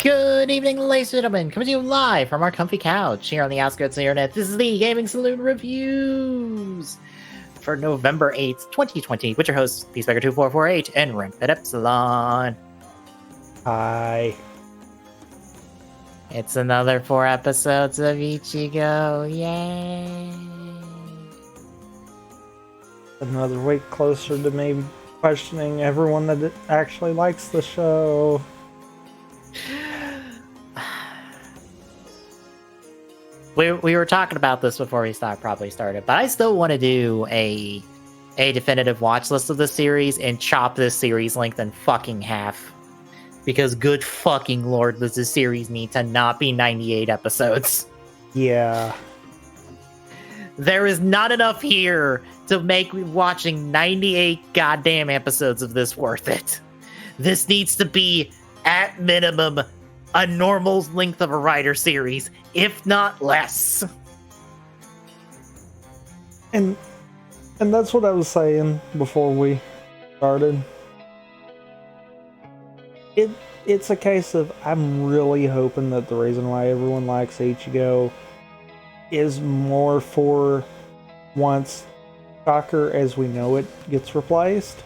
Good evening, ladies and gentlemen. Coming to you live from our comfy couch here on the outskirts of the internet. This is the Gaming Saloon Reviews for November 8th, 2020, with your hosts, Peacemaker2448 and Rampant Epsilon. Hi. It's another 4 episodes of Ichigo. Yay! Another week closer to me questioning everyone that actually likes the show. We were talking about this before we probably started, but I still want to do a definitive watch list of this series and chop this series length in fucking half. Because good fucking lord, does this series need to not be 98 episodes. Yeah. There is not enough here to make watching 98 goddamn episodes of this worth it. This needs to be, at minimum, a normal length of a writer series, if not less. And that's what I was saying before we started. It's a case of I'm really hoping that the reason why everyone likes Ichigo is more for once Shocker as we know it gets replaced.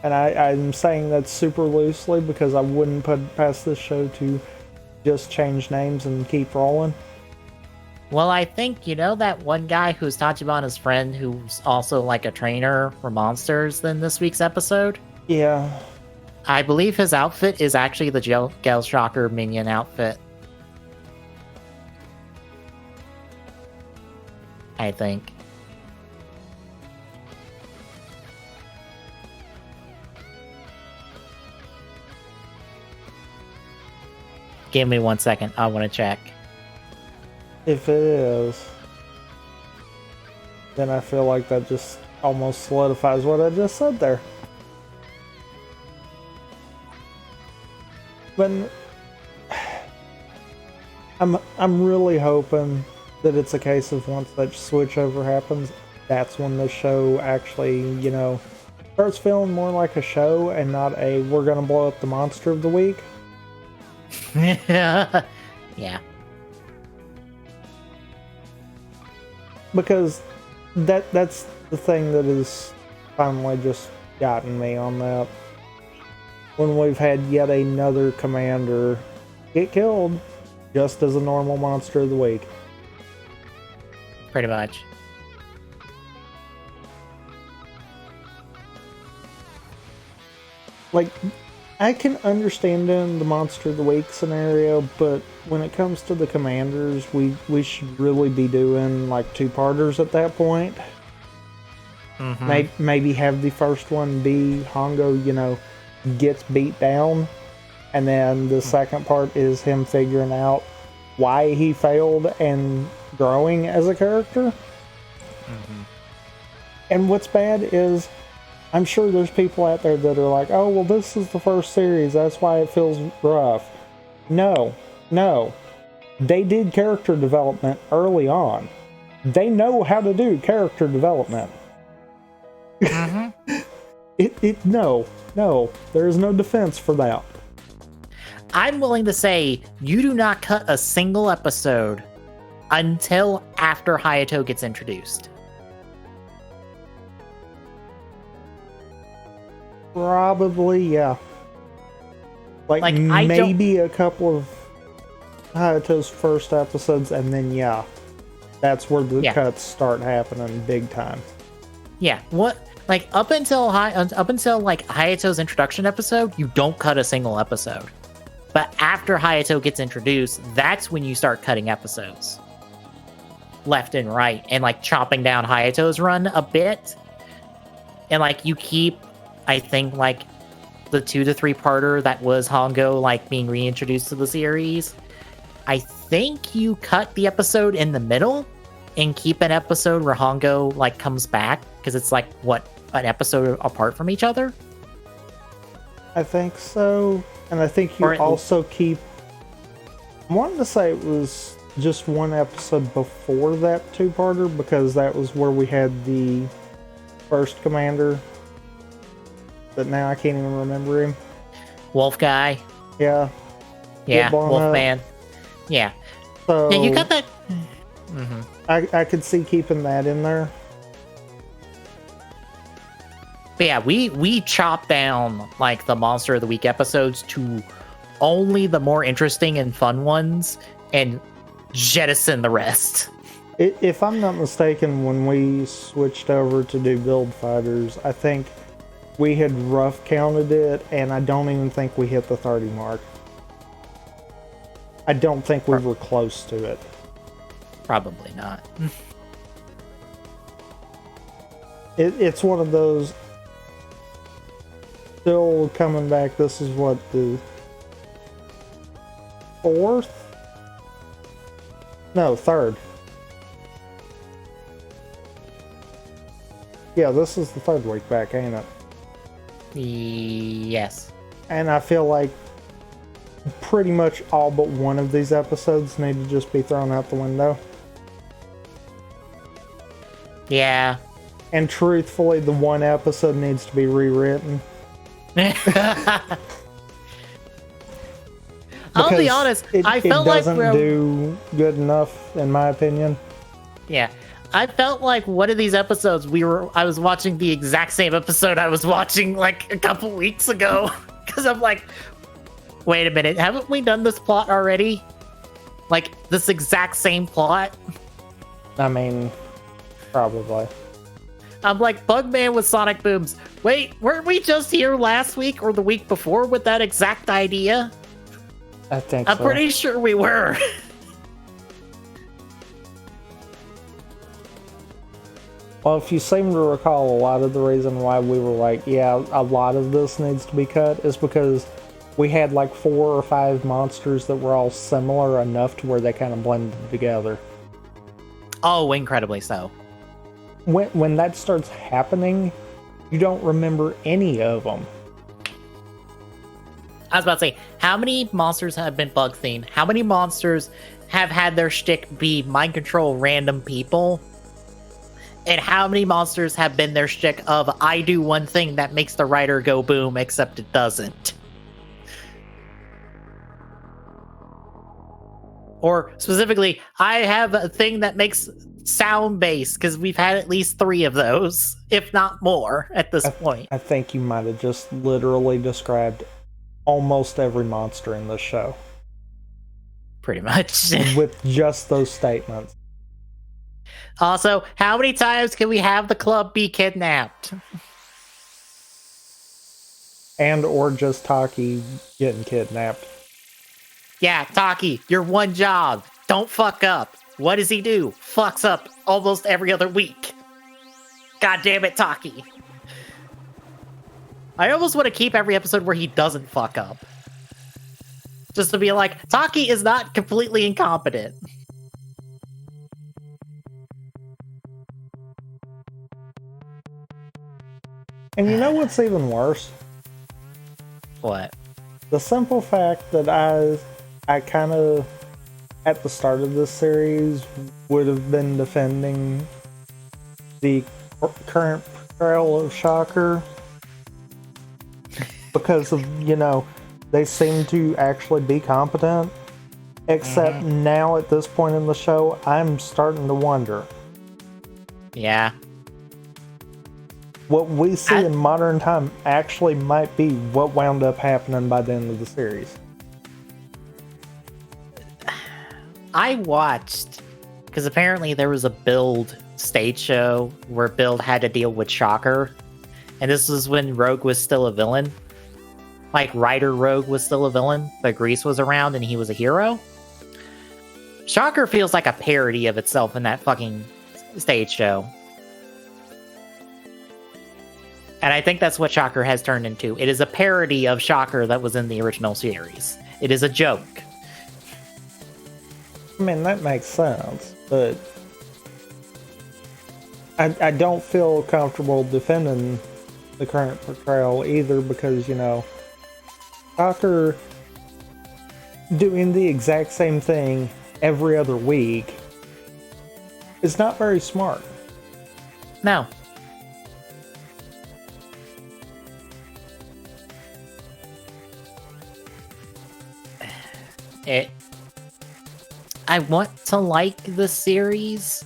And I'm saying that super loosely because I wouldn't put past this show to just change names and keep rolling. Well, I think, you know that one guy who's Tachibana's friend who's also like a trainer for monsters in this week's episode? Yeah. I believe his outfit is actually the Gel Shocker minion outfit. I think. Give me 1 second. I want to check. If it is, then I feel like that just almost solidifies what I just said there. But I'm really hoping that it's a case of once that switchover happens, that's when the show actually, you know, starts feeling more like a show and not a we're gonna blow up the monster of the week. Yeah. Because that's the thing that has finally just gotten me on that. When we've had yet another commander get killed just as a normal monster of the week. Pretty much. Like, I can understand in the monster of the week scenario, but when it comes to the commanders, we should really be doing like 2-parters at that point. Mm-hmm. Maybe have the first one be Hongo, you know, gets beat down, and then the second part is him figuring out why he failed and growing as a character. Mm-hmm. And what's bad is I'm sure there's people out there that are like, oh, well, this is the first series, that's why it feels rough. No. They did character development early on. They know how to do character development. Mm-hmm. No, there is no defense for that. I'm willing to say you do not cut a single episode until after Hayato gets introduced. Probably, yeah. Like maybe a couple of Hayato's first episodes, and then yeah, that's where the cuts start happening big time. Yeah, what? Like up until like Hayato's introduction episode, you don't cut a single episode. But after Hayato gets introduced, that's when you start cutting episodes left and right, and like chopping down Hayato's run a bit, and like you keep, I think, like the 2 to 3-parter that was Hongo like being reintroduced to the series. I think you cut the episode in the middle and keep an episode where Hongo like comes back, because it's like what, an episode apart from each other. I think so, and I think you also keep. I wanted to say it was just one episode before that 2-parter, because that was where we had the first commander. But now I can't even remember him. Wolf guy. Yeah. Yeah, blown up. Wolfman. Yeah. So Yeah, you got that. Mm-hmm. I could see keeping that in there. But yeah, we chop down like the Monster of the Week episodes to only the more interesting and fun ones and jettison the rest. If I'm not mistaken, when we switched over to do Build Fighters, I think we had rough counted it, and I don't even think we hit the 30 mark. I don't think we were close to it. Probably not. It's one of those. Still coming back. This is what, the 4th? No, 3rd. Yeah, this is the 3rd week back, ain't it? Yes. And I feel like pretty much all but one of these episodes need to just be thrown out the window. Yeah. And truthfully, the one episode needs to be rewritten. I'll be honest, I felt like it doesn't do good enough, in my opinion. Yeah. I felt like one of these episodes I was watching the exact same episode I was watching like a couple weeks ago. Because I'm like, wait a minute, haven't we done this plot already? Like, this exact same plot? I mean, probably. I'm like, Bugman with Sonic Booms. Wait, weren't we just here last week or the week before with that exact idea? I think I'm so. pretty sure we were. Well, if you seem to recall, a lot of the reason why we were like, yeah, a lot of this needs to be cut is because we had like 4 or 5 monsters that were all similar enough to where they kind of blended together. Oh, incredibly so. When that starts happening, you don't remember any of them. I was about to say, how many monsters have been bug themed? How many monsters have had their shtick be mind control random people? And how many monsters have been their shtick of, I do one thing that makes the writer go boom, except it doesn't? Or specifically, I have a thing that makes sound bass, because we've had at least 3 of those, if not more, at this point. I think you might have just literally described almost every monster in this show. Pretty much. With just those statements. Also, how many times can we have the club be kidnapped? And or just Taki getting kidnapped. Yeah, Taki, your one job. Don't fuck up. What does he do? Fucks up almost every other week. God damn it, Taki. I almost want to keep every episode where he doesn't fuck up. Just to be like, Taki is not completely incompetent. And you know what's even worse? What? The simple fact that I kind of, at the start of this series, would have been defending the current portrayal of Shocker because of, you know, they seem to actually be competent. Except now at this point in the show, I'm starting to wonder. Yeah. What we see in modern time actually might be what wound up happening by the end of the series. I watched, because apparently there was a Build stage show where Build had to deal with Shocker. And this was when Rogue was still a villain. Like, Ryder Rogue was still a villain, but Grease was around and he was a hero. Shocker feels like a parody of itself in that fucking stage show. And I think that's what Shocker has turned into. It is a parody of Shocker that was in the original series. It is a joke. I mean, that makes sense, but I don't feel comfortable defending the current portrayal either because, you know, Shocker doing the exact same thing every other week is not very smart. No. it. I want to like the series,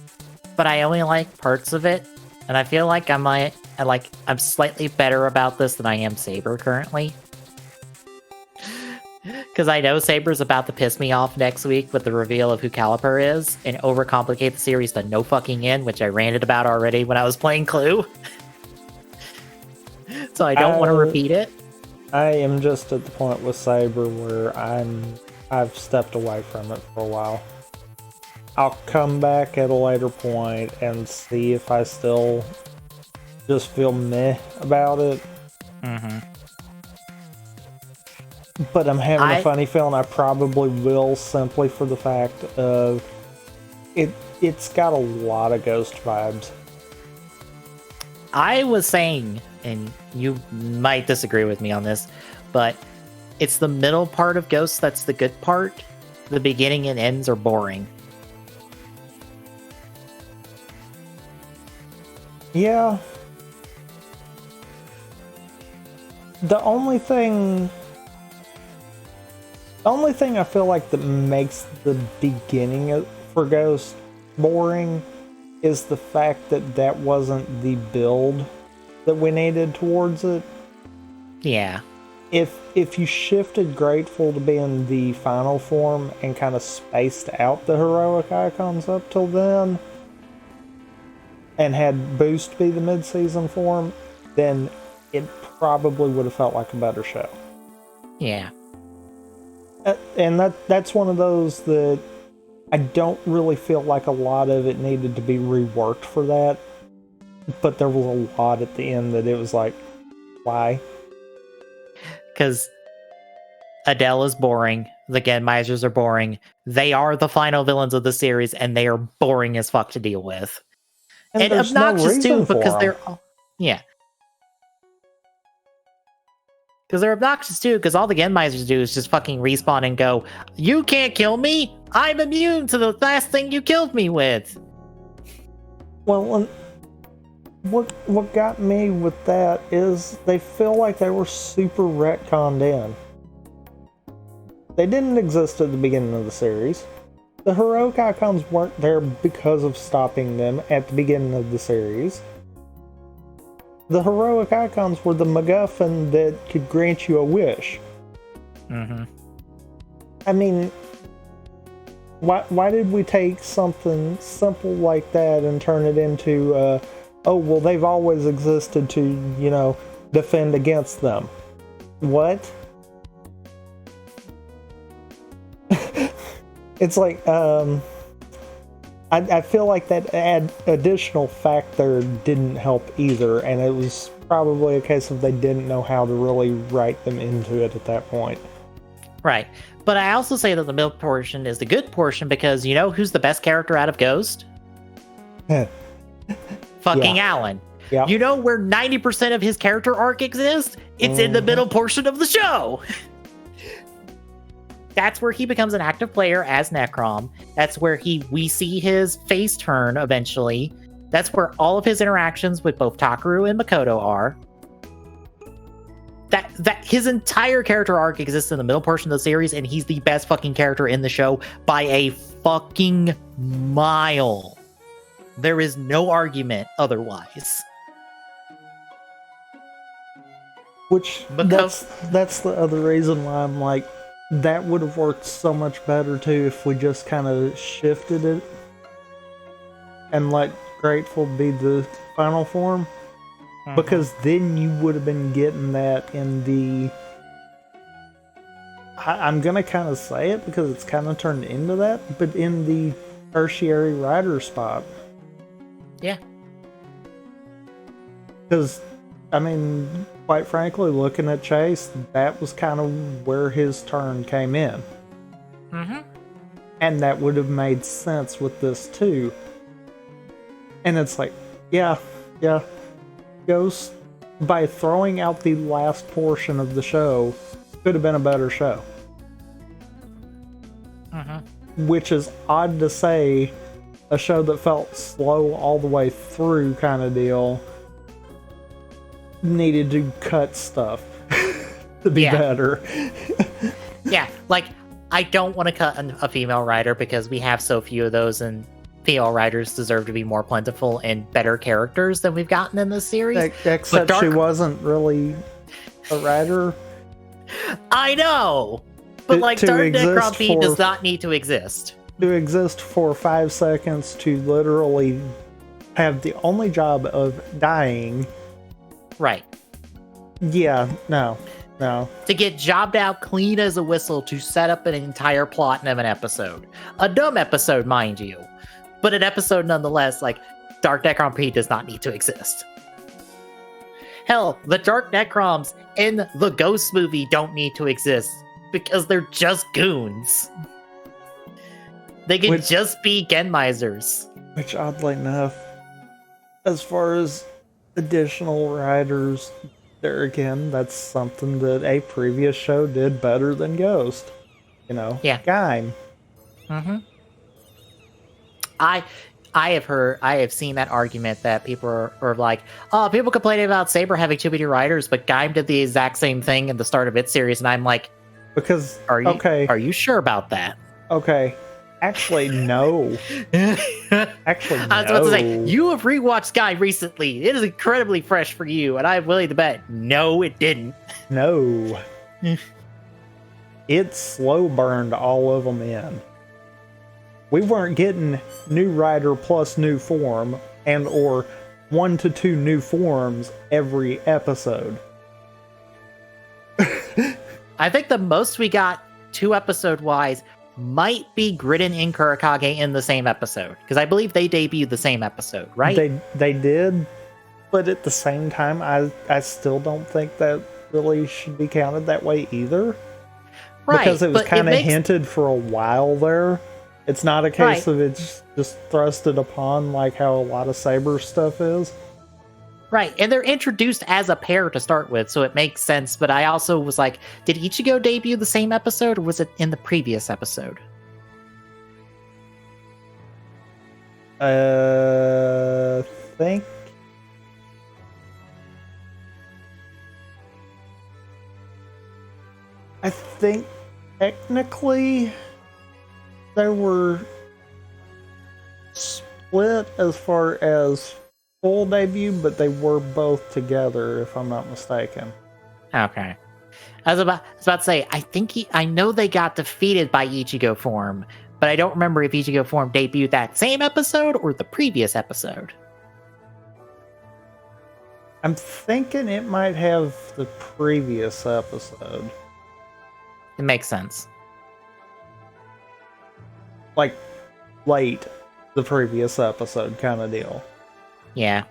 but I only like parts of it, and I feel like I'm slightly better about this than I am Saber currently. Because I know Saber's about to piss me off next week with the reveal of who Caliper is and overcomplicate the series to no fucking end, which I ranted about already when I was playing Clue. So I don't want to repeat it. I am just at the point with Saber where I've stepped away from it for a while. I'll come back at a later point and see if I still just feel meh about it. Mm-hmm. But I'm having a funny feeling I probably will, simply for the fact of it's got a lot of Ghost vibes. I was saying, and you might disagree with me on this, but it's the middle part of Ghost that's the good part. The beginning and ends are boring. Yeah. The only thing I feel like that makes the beginning for Ghost boring is the fact that that wasn't the build that we needed towards it. Yeah. If you shifted Grateful to being the final form and kind of spaced out the heroic icons up till then, and had Boost be the mid-season form, then it probably would have felt like a better show. Yeah. And that's one of those that I don't really feel like a lot of it needed to be reworked for that. But there was a lot at the end that it was like, why? Because Adele is boring. The Genmeisers are boring. They are the final villains of the series, and they are boring as fuck to deal with. And obnoxious too, because they're... Yeah. Because they're obnoxious too, because all the Genmeisers do is just fucking respawn and go, you can't kill me! I'm immune to the last thing you killed me with! Well, what got me with that is they feel like they were super retconned in. They didn't exist at the beginning of the series. The heroic icons weren't there because of stopping them at the beginning of the series. The heroic icons were the MacGuffin that could grant you a wish. Mm-hmm. I mean, why did we take something simple like that and turn it into, oh, well, they've always existed to, defend against them? What? It's like, I feel like that additional fact there didn't help either, and it was probably a case of they didn't know how to really write them into it at that point. Right. But I also say that the middle portion is the good portion because you know who's the best character out of Ghost? Fucking Alan. Yep. You know where 90% of his character arc exists? It's in the middle portion of the show. That's where he becomes an active player as Necrom. That's where we see his face turn eventually. That's where all of his interactions with both Takaru and Makoto are. That his entire character arc exists in the middle portion of the series, and he's the best fucking character in the show by a fucking mile. There is no argument otherwise. Which that's the other reason why I'm like, that would have worked so much better too if we just kind of shifted it and let Grateful be the final form. Mm-hmm. Because then you would have been getting that in the... I'm going to kind of say it because it's kind of turned into that, but in the tertiary rider spot. Yeah. Because, I mean, quite frankly, looking at Chase, that was kind of where his turn came in. Mm-hmm. And that would have made sense with this too. And it's like, yeah. Ghost, by throwing out the last portion of the show, could have been a better show. Mm-hmm. Which is odd to say, a show that felt slow all the way through kind of deal needed to cut stuff to be better. Yeah, like, I don't want to cut a female writer because we have so few of those, and female writers deserve to be more plentiful and better characters than we've gotten in this series. Except she wasn't really a writer. I know! But like, Dark Necron does not need to exist. To exist for 5 seconds, to literally have the only job of dying. Right. Yeah, no. To get jobbed out clean as a whistle to set up an entire plot of an episode. A dumb episode, mind you. But an episode nonetheless, like, Dark Necron P does not need to exist. Hell, the Dark Necrons in the Ghost movie don't need to exist because they're just goons. They can just be Genmisers. Which, oddly enough, as far as additional writers, there again, that's something that a previous show did better than Ghost. You know? Yeah. Gaim. Mm-hmm. I have seen that argument that people are like, oh, people complaining about Saber having too many writers, but Gaim did the exact same thing at the start of its series, and I'm like, because are you sure about that? Okay. Actually, no. Actually, no. I was about to say, you have rewatched Gaim recently. It is incredibly fresh for you, and I'm willing to bet, no, it didn't. No. It slow burned all of them in. We weren't getting new writer plus new form and or 1 to 2 new forms every episode. I think the most we got 2 episode wise might be Grid and Inkurakage in the same episode, because I believe they debuted the same episode, right? They did, but at the same time, I still don't think that really should be counted that way either. Right, because it was kind of hinted for a while there. It's not a case of it's just thrusted upon like how a lot of Saber stuff is. Right, and they're introduced as a pair to start with, so it makes sense. But I also was like, did Ichigo debut the same episode, or was it in the previous episode? Think. I think technically they were split as far as full debut, but they were both together, if I'm not mistaken. Okay. I was about to say, I know they got defeated by Ichigo form, but I don't remember if Ichigo form debuted that same episode or the previous episode. I'm thinking it might have the previous episode. It makes sense. Like, late the previous episode kind of deal. Yeah.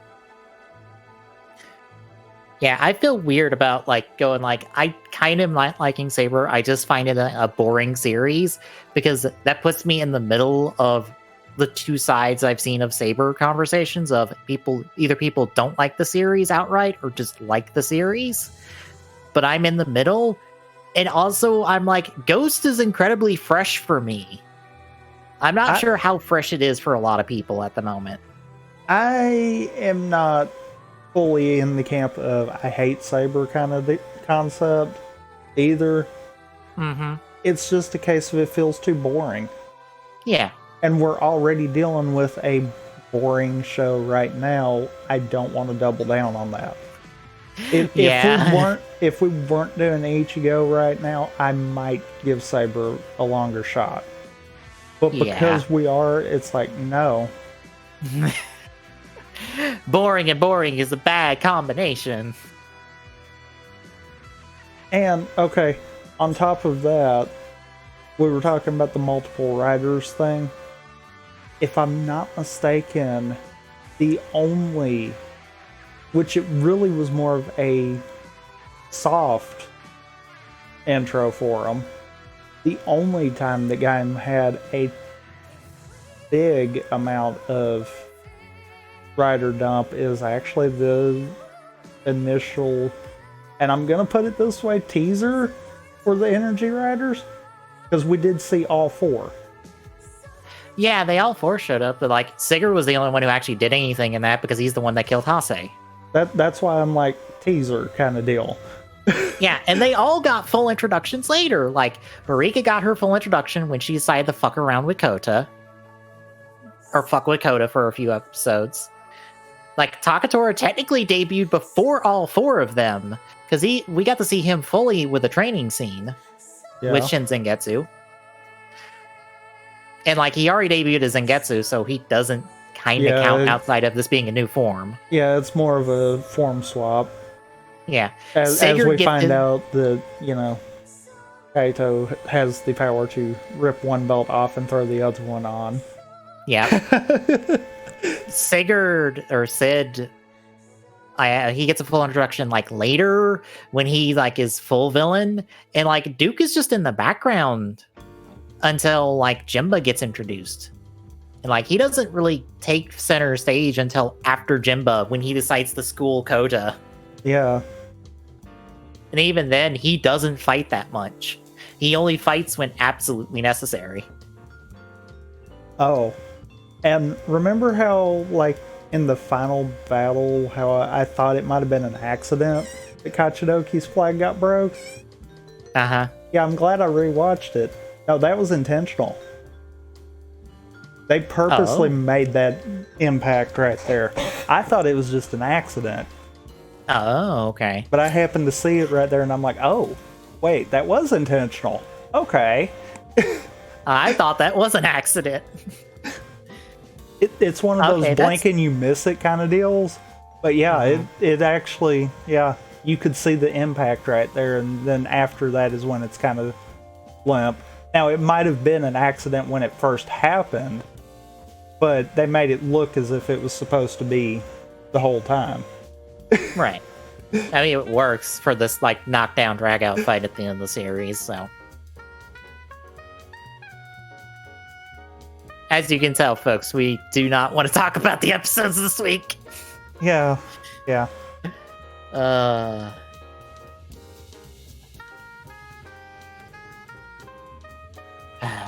Yeah, I feel weird about, like, going, like, I kind of not liking Saber. I just find it a boring series, because that puts me in the middle of the two sides I've seen of Saber conversations of either people don't like the series outright or just like the series. But I'm in the middle. And also, I'm like, Ghost is incredibly fresh for me. I'm not sure how fresh it is for a lot of people at the moment. I am not fully in the camp of I hate Saber kind of concept either. Mm-hmm. It's just a case of it feels too boring. Yeah. And we're already dealing with a boring show right now. I don't want to double down on that. If we weren't doing Ichigo right now, I might give Saber a longer shot. But because we are, it's like, no. Boring and boring is a bad combination. And, okay, on top of that, we were talking about the multiple writers thing. If I'm not mistaken, the only, which it really was more of a soft intro for them, the only time the game had a big amount of writer dump is actually the initial, and I'm gonna put it this way, teaser for the Energy Riders, because we did see all 4. Yeah, they all 4 showed up, but like Sigurd was the only one who actually did anything in that because he's the one that killed Hase. That's why I'm like, teaser kind of deal. Yeah, and they all got full introductions later. Like, Marika got her full introduction when she decided to fuck around with Kota. Or fuck with Kota for a few episodes. Like, Takatora technically debuted before all four of them. Because we got to see him fully with a training scene with Shin Zangetsu. And, like, he already debuted as Zangetsu, so he doesn't kind of count outside of this being a new form. Yeah, it's more of a form swap. Yeah. As we find out that, Kaito has the power to rip one belt off and throw the other one on. Yeah. Sigurd, or Sid, he gets a full introduction, like, later, when he, like, is full villain. And, like, Duke is just in the background until, like, Jimba gets introduced. And, like, he doesn't really take center stage until after Jimba, when he decides to school Kota. Yeah. And even then, he doesn't fight that much. He only fights when absolutely necessary. Oh. And remember how, like, in the final battle, how I thought it might have been an accident that Kachidoki's flag got broke? Uh-huh. Yeah, I'm glad I rewatched it. No, that was intentional. They purposely made that impact right there. I thought it was just an accident. Oh, okay. But I happened to see it right there, and I'm like, oh, wait, that was intentional. Okay. I thought that was an accident. It's one of those blink and you miss it kind of deals. But yeah, it actually, you could see the impact right there, and then after that is when it's kind of limp. Now, it might have been an accident when it first happened, but they made it look as if it was supposed to be the whole time. Right. I mean, it works for this, like, knockdown, drag-out fight at the end of the series, so. As you can tell, folks, we do not want to talk about the episodes this week. Yeah.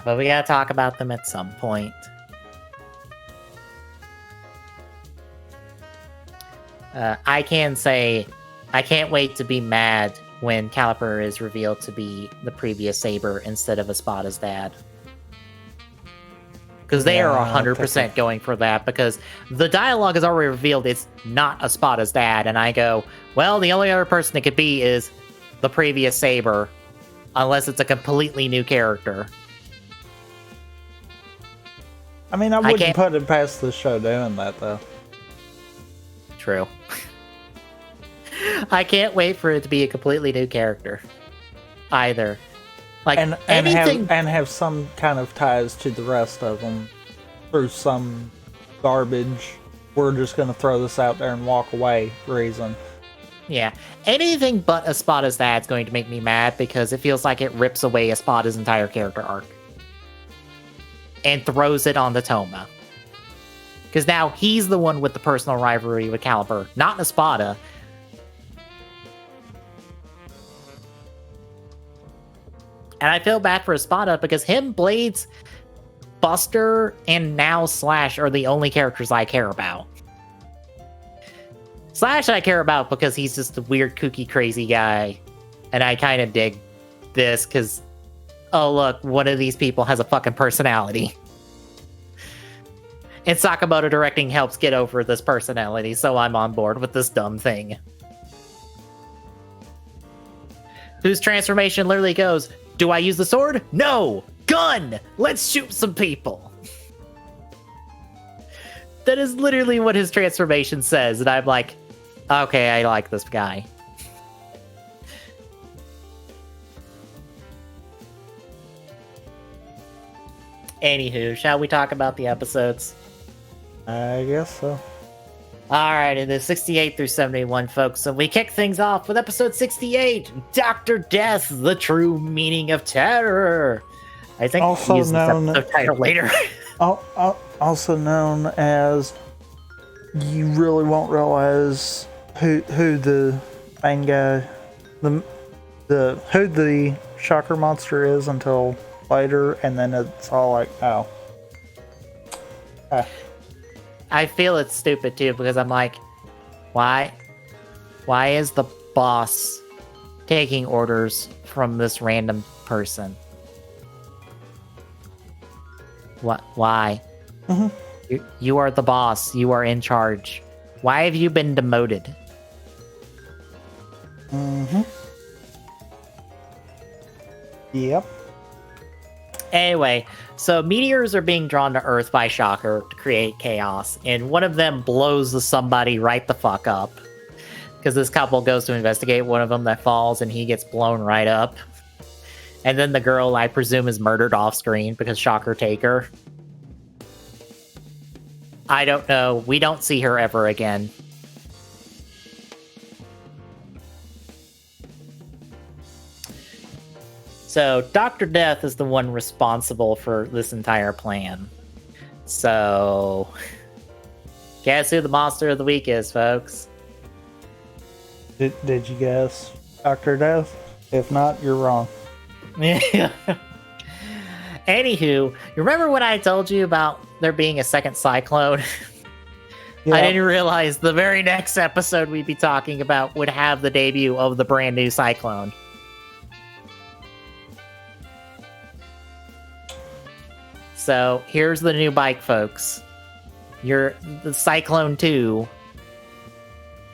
But we gotta talk about them at some point. I can say, I can't wait to be mad when Caliper is revealed to be the previous Saber instead of Espada's dad. Because they are 100% going for that, because the dialogue is already revealed it's not Espada's dad, and I go, well, the only other person it could be is the previous Saber, unless it's a completely new character. I mean, I wouldn't put it past the show doing that, though. True. I can't wait for it to be a completely new character. Either. Like, and have some kind of ties to the rest of them through some garbage. We're just going to throw this out there and walk away reason. Yeah. Anything but Espada's dad's going to make me mad, because it feels like it rips away Espada's entire character arc. And throws it on the Toma. Because now he's the one with the personal rivalry with Caliper, not Espada. And I feel bad for Espada, because him, Blades, Buster, and now Slash are the only characters I care about. Slash I care about because he's just a weird, kooky, crazy guy. And I kind of dig this because, oh look, one of these people has a fucking personality. And Sakamoto directing helps get over this personality, so I'm on board with this dumb thing. Whose transformation literally goes, do I use the sword? No! Gun! Let's shoot some people! That is literally what his transformation says, and I'm like, okay, I like this guy. Anywho, shall we talk about the episodes? I guess so. Alright, it is 68 through 71, folks. So we kick things off with episode 68, Dr. Death, the True Meaning of Terror. I think also we'll use this episode title later. Also known as, you really won't realize who the main guy, who the shocker monster is until later, and then it's all like, oh. I feel it's stupid too, because I'm like, why is the boss taking orders from this random person. What? Why? You are the boss. You are in charge. Why have you been demoted? Yep. Anyway, so meteors are being drawn to Earth by Shocker to create chaos, and one of them blows somebody right the fuck up. Because this couple goes to investigate one of them that falls, and he gets blown right up. And then the girl, I presume, is murdered off screen because Shocker take her. I don't know. We don't see her ever again. So Dr. Death is the one responsible for this entire plan. So guess who the monster of the week is, folks? Did you guess Dr. Death? If not, you're wrong. Anywho, you remember when I told you about there being a second cyclone? Yeah. I didn't realize the very next episode we'd be talking about would have the debut of the brand new cyclone. So here's the new bike, folks. The Cyclone 2,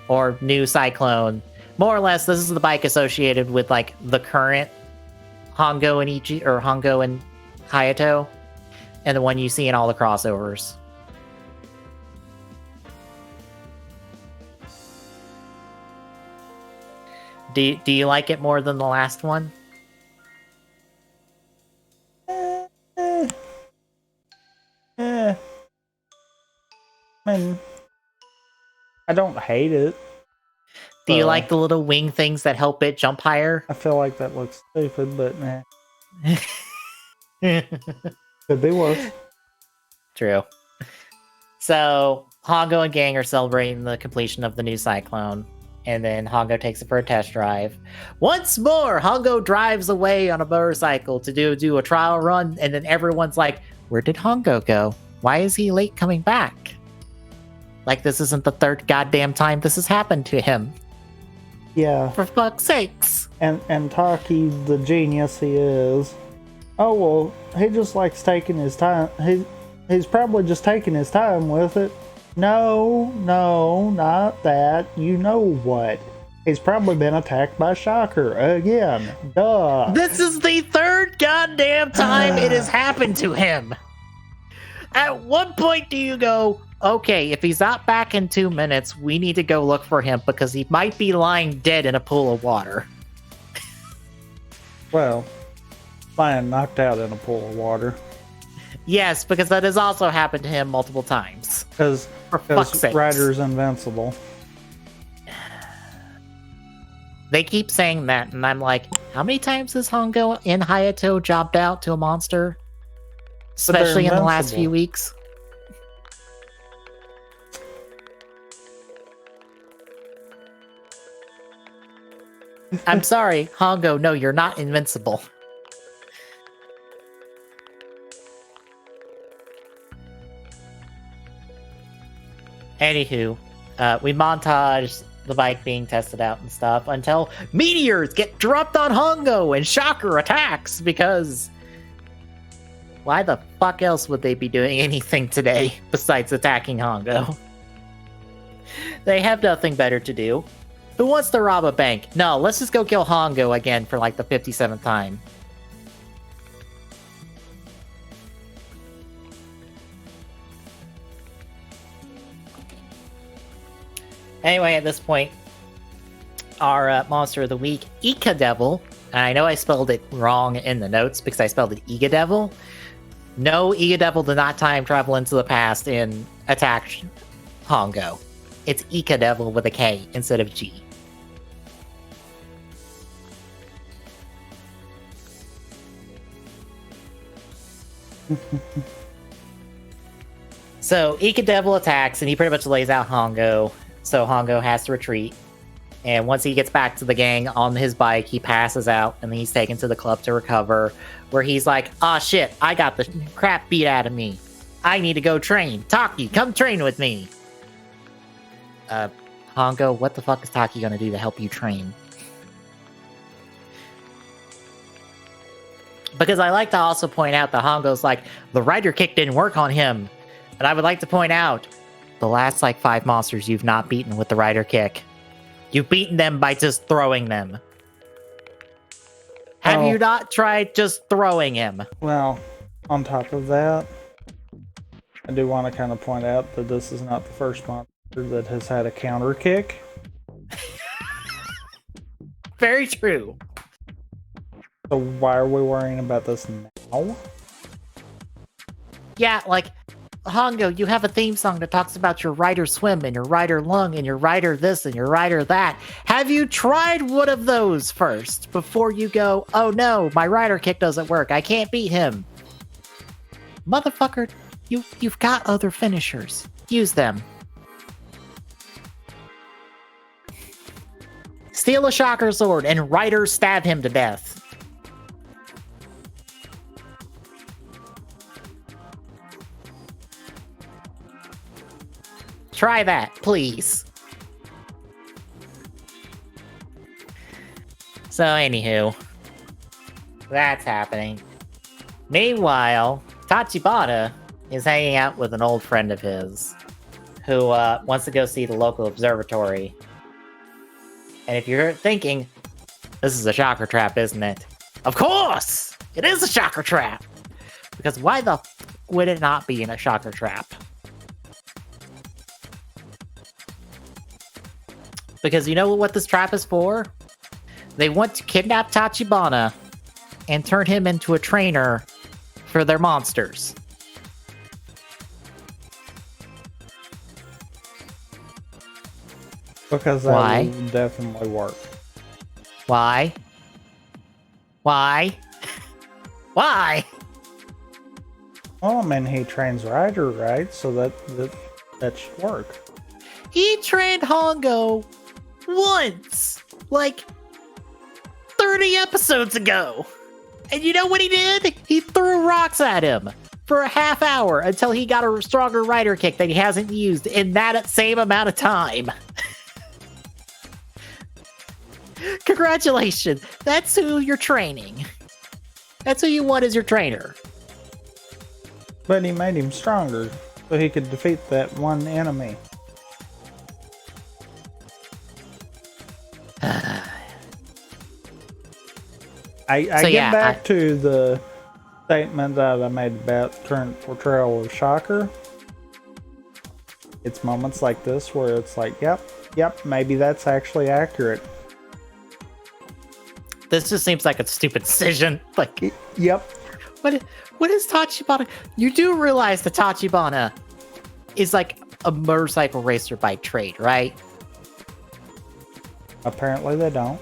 or new Cyclone. More or less, this is the bike associated with like the current Hongo and Ichi, or Hongo and Hayato, and the one you see in all the crossovers. Do you like it more than the last one? I mean, I don't hate it. Do you like the little wing things that help it jump higher? I feel like that looks stupid, but nah. Could be worse. True. So, Hongo and gang are celebrating the completion of the new Cyclone, and then Hongo takes it for a test drive. Once more, Hongo drives away on a motorcycle to do a trial run, and then everyone's like, where did Hongo go? Why is he late coming back? Like, this isn't the third goddamn time this has happened to him. Yeah. For fuck's sakes. And Taki, the genius he is, oh, well, he just likes taking his time. He's probably just taking his time with it. No, not that. You know what? He's probably been attacked by Shocker again. Duh. This is the third goddamn time it has happened to him. At what point do you go, okay, if he's not back in 2 minutes, we need to go look for him because he might be lying dead in a pool of water? Well, lying knocked out in a pool of water. Yes, because that has also happened to him multiple times. Because Ryder's invincible. They keep saying that, and I'm like, how many times has Hongo in Hayato jobbed out to a monster? Especially in the last few weeks. I'm sorry, Hongo, no, you're not invincible. Anywho, we montage the bike being tested out and stuff until meteors get dropped on Hongo and Shocker attacks, because why the fuck else would they be doing anything today besides attacking Hongo? They have nothing better to do. Who wants to rob a bank? No, let's just go kill Hongo again for like the 57th time. Anyway, at this point, our monster of the week, Ika Devil. And I know I spelled it wrong in the notes because I spelled it Ika Devil. No, Ika Devil did not time travel into the past and attack Hongo. It's Ika Devil with a K instead of G. So Ika Devil attacks and he pretty much lays out Hongo. So Hongo has to retreat. And once he gets back to the gang on his bike, he passes out and he's taken to the club to recover, where he's like, "Ah, shit, I got the crap beat out of me. I need to go train. Taki, come train with me." Hongo, what the fuck is Taki gonna do to help you train? Because I like to also point out that Hongo's like, the rider kick didn't work on him. And I would like to point out, the last like 5 monsters you've not beaten with the rider kick. You've beaten them by just throwing them. Have you not tried just throwing him? Well, on top of that, I do want to kind of point out that this is not the first monster that has had a counter kick. Very true. So why are we worrying about this now? Yeah, like, Hongo, you have a theme song that talks about your rider swim and your rider lung and your rider this and your rider that. Have you tried one of those first before you go, oh no, my rider kick doesn't work, I can't beat him? Motherfucker, you've got other finishers. Use them. Steal a shocker sword and rider stab him to death. Try that, please. So, anywho, that's happening. Meanwhile, Tachibana is hanging out with an old friend of his who wants to go see the local observatory. And if you're thinking, this is a shocker trap, isn't it? Of course! It is a shocker trap! Because why the would it not be in a shocker trap? Because you know what this trap is for? They want to kidnap Tachibana and turn him into a trainer for their monsters. Because that will definitely work. Why? Why? Why? Well, I mean, he trains Ryder, right? So that should work. He trained Hongo once, like 30 episodes ago. And you know what he did? He threw rocks at him for a half hour until he got a stronger rider kick that he hasn't used in that same amount of time. Congratulations. That's who you're training. That's who you want as your trainer. But he made him stronger so he could defeat that one enemy. I get back to the statement that I made about current portrayal of Shocker. It's moments like this where it's like, yep, maybe that's actually accurate. This just seems like a stupid decision. Like, yep. What is Tachibana? You do realize that Tachibana is like a motorcycle racer by trade, right? Apparently they don't.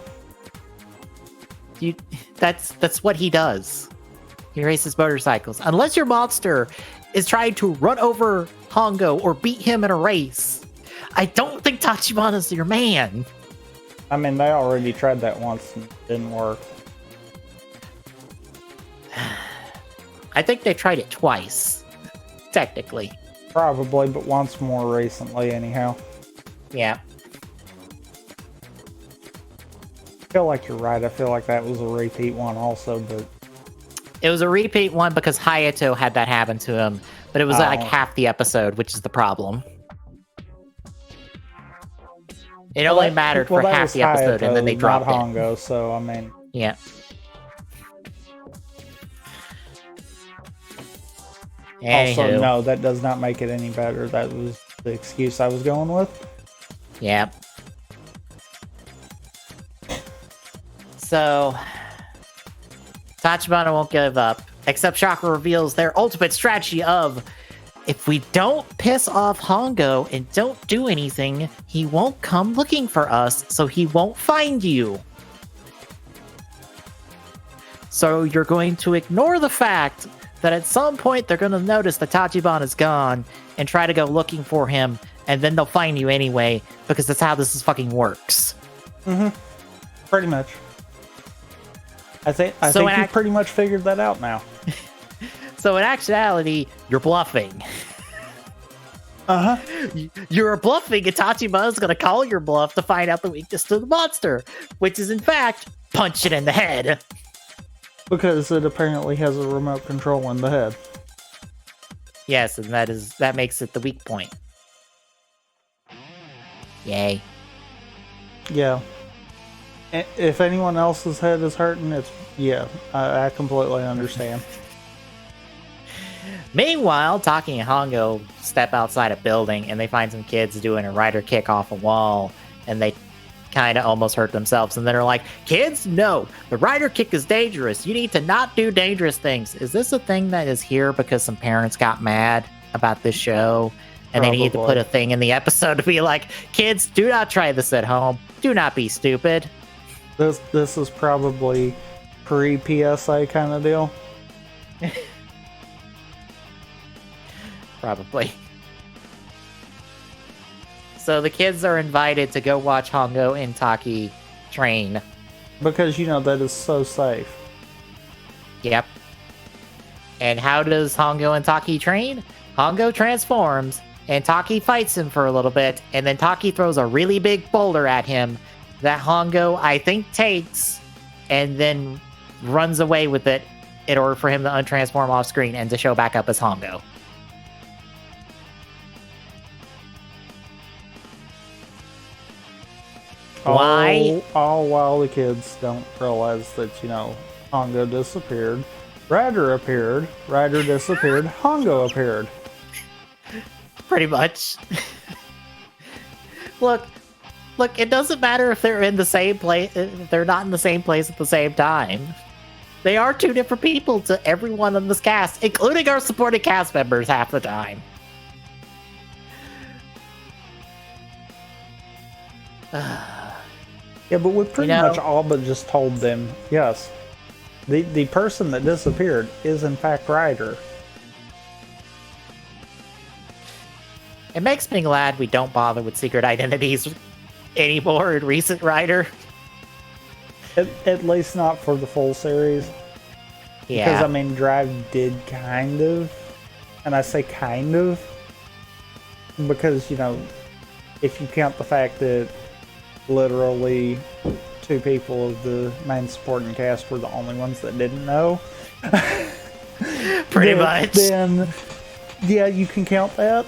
That's what he does. He races motorcycles. Unless your monster is trying to run over Hongo or beat him in a race, I don't think Tachibana's your man. I mean, they already tried that once and it didn't work. I think they tried it twice, technically. Probably, but once more recently, anyhow. Yeah. I feel like you're right. I feel like that was a repeat one also, but... It was a repeat one because Hayato had that happen to him, but it was like half the episode, which is the problem. It only mattered for half the episode, Hayato, and then they dropped not it. Hongo, so, I mean... Yeah. Also, no, that does not make it any better. That was the excuse I was going with. Yeah. So, Tachibana won't give up, except Shocker reveals their ultimate strategy of, if we don't piss off Hongo and don't do anything, he won't come looking for us, so he won't find you. So you're going to ignore the fact that at some point they're going to notice that Tachibana is gone and try to go looking for him, and then they'll find you anyway, because that's how this fucking works. Mm-hmm. Pretty much. I think you pretty much figured that out now. So in actuality, you're bluffing. Uh-huh. You're bluffing, and Tachibana's going to call your bluff to find out the weakness to the monster, which is in fact, punch it in the head. Because it apparently has a remote control in the head. Yes, and that makes it the weak point. Yay. Yeah. If anyone else's head is hurting, I completely understand. Meanwhile, Taki and Hongo step outside a building and they find some kids doing a rider kick off a wall, and they kind of almost hurt themselves. And then they're like, "Kids, no, the rider kick is dangerous. You need to not do dangerous things." Is this a thing that is here because some parents got mad about this show? And they need to put a thing in the episode to be like, "Kids, do not try this at home. Do not be stupid." This is probably pre-PSA kind of deal. Probably. So the kids are invited to go watch Hongo and Taki train. Because, that is so safe. Yep. And how does Hongo and Taki train? Hongo transforms, and Taki fights him for a little bit, and then Taki throws a really big boulder at him that Hongo, I think, takes, and then runs away with it in order for him to untransform off screen and to show back up as Hongo. Why? All while the kids don't realize that, Hongo disappeared, Ryder appeared, Ryder disappeared, Hongo appeared. Pretty much. Look, it doesn't matter if they're in the same place, if they're not in the same place at the same time. They are two different people to everyone in this cast, including our supporting cast members half the time. Yeah, but we pretty much all but just told them, yes, the person that disappeared is in fact Ryder. It makes me glad we don't bother with secret identities anymore in recent Ryder. At least not for the full series. Yeah. Because, Drive did kind of, and I say kind of, because, if you count the fact that literally 2 people of the main supporting cast were the only ones that didn't know. Pretty much. Then, yeah, you can count that.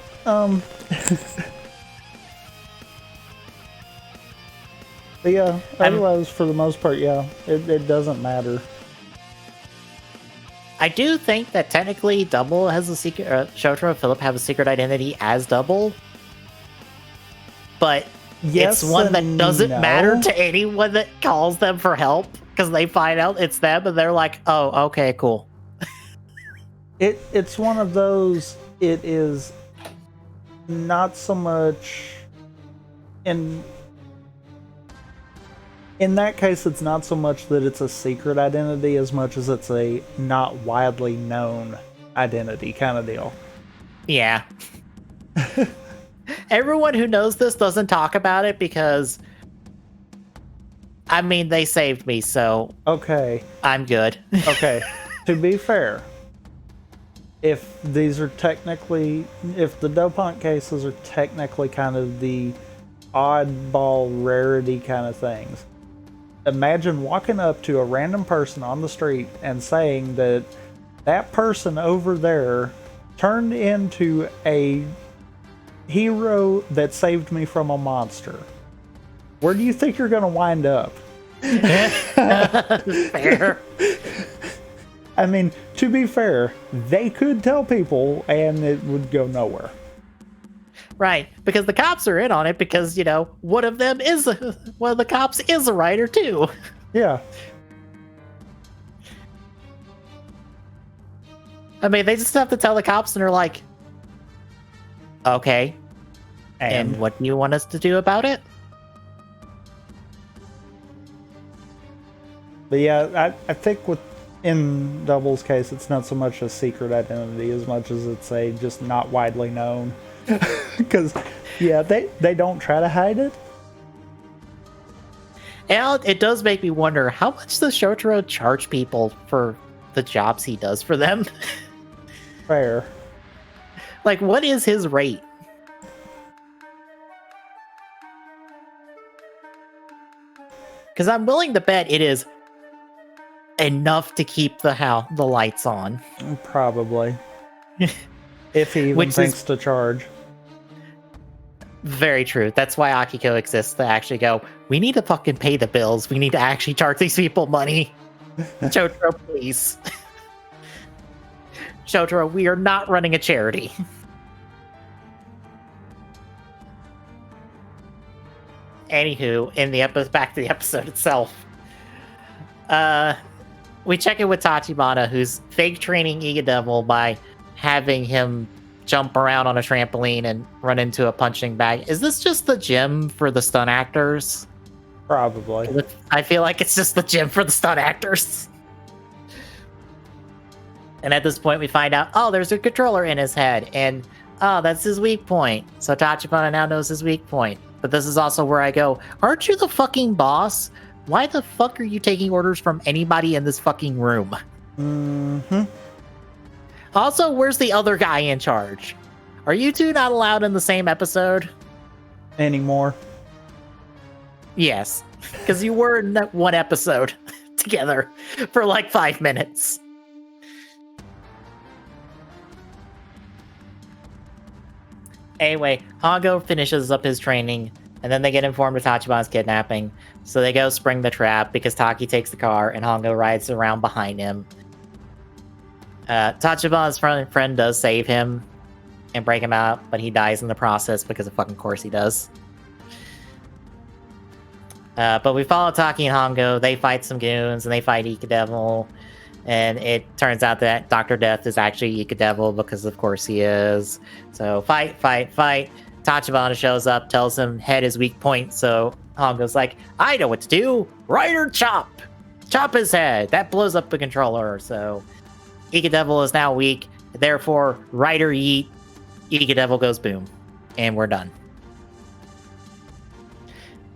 But yeah, otherwise, for the most part, yeah, it doesn't matter. I do think that technically Double has a secret, Shotaro and Philip have a secret identity as Double, but yes, it's one that doesn't matter to anyone that calls them for help, because they find out it's them and they're like, "Oh, okay, cool." It's one of those. It is not so much in that case, it's not so much that it's a secret identity as much as it's a not widely known identity kind of deal. Yeah. Everyone who knows this doesn't talk about it because, they saved me, so... Okay. I'm good. Okay. To be fair, if these are technically... If the Dopant cases are technically kind of the oddball rarity kind of things, imagine walking up to a random person on the street and saying that that person over there turned into a hero that saved me from a monster. Where do you think you're going to wind up? Fair. To be fair, they could tell people and it would go nowhere. Right, because the cops are in on it because, one of the cops is a writer too. Yeah. They just have to tell the cops and they're like, okay, and what do you want us to do about it? But yeah, I think in Double's case, it's not so much a secret identity as much as it's a just not widely known. Because, yeah, they don't try to hide it. And it does make me wonder, how much does Shotaro charge people for the jobs he does for them? Fair. What is his rate? Because I'm willing to bet it is enough to keep the lights on. Probably. If he even Which thinks is to charge. very true. That's why Akiko exists, to actually go, we need to fucking pay the bills. We need to actually charge these people money. Shotaro, please. Shotaro, we are not running a charity. Anywho, back to the episode itself. We check in with Tachibana, who's fake training Iga Devil by having him jump around on a trampoline and run into a punching bag. Is this just the gym for the stunt actors? Probably. I feel like it's just the gym for the stunt actors. And at this point, we find out, oh, there's a controller in his head, and oh, that's his weak point. So Tachibana now knows his weak point. But this is also where I go, aren't you the fucking boss? Why the fuck are you taking orders from anybody in this fucking room? Mm-hmm. Also, where's the other guy in charge? Are you two not allowed in the same episode? Anymore. Yes, because you were in that one episode together for like 5 minutes. Anyway, Hongo finishes up his training, and then they get informed of Tachibana's kidnapping. So they go spring the trap because Taki takes the car and Hongo rides around behind him. Tachibana's friend does save him and break him out, but he dies in the process because of fucking course he does. But we follow Taki and Hongo. They fight some goons and they fight Ica Devil. And it turns out that Dr. Death is actually Ica Devil because of course he is. So fight. Tachibana shows up, tells him head is weak point. So Hongo's like, I know what to do. Rider chop. Chop his head. That blows up the controller. So Ica Devil is now weak. Therefore, Rider yeet. Ica Devil goes boom. And we're done.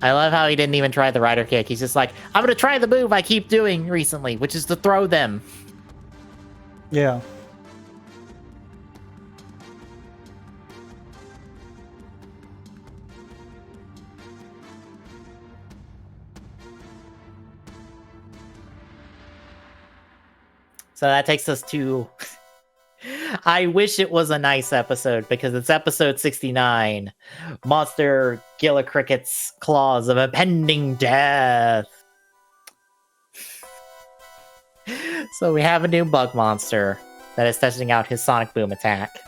I love how he didn't even try the rider kick. He's just like, I'm going to try the move I keep doing recently, which is to throw them. Yeah. So that takes us to... I wish it was a nice episode because it's episode 69. Monster Gillicricket's Claws of Impending Death. So we have a new bug monster that is testing out his Sonic Boom attack.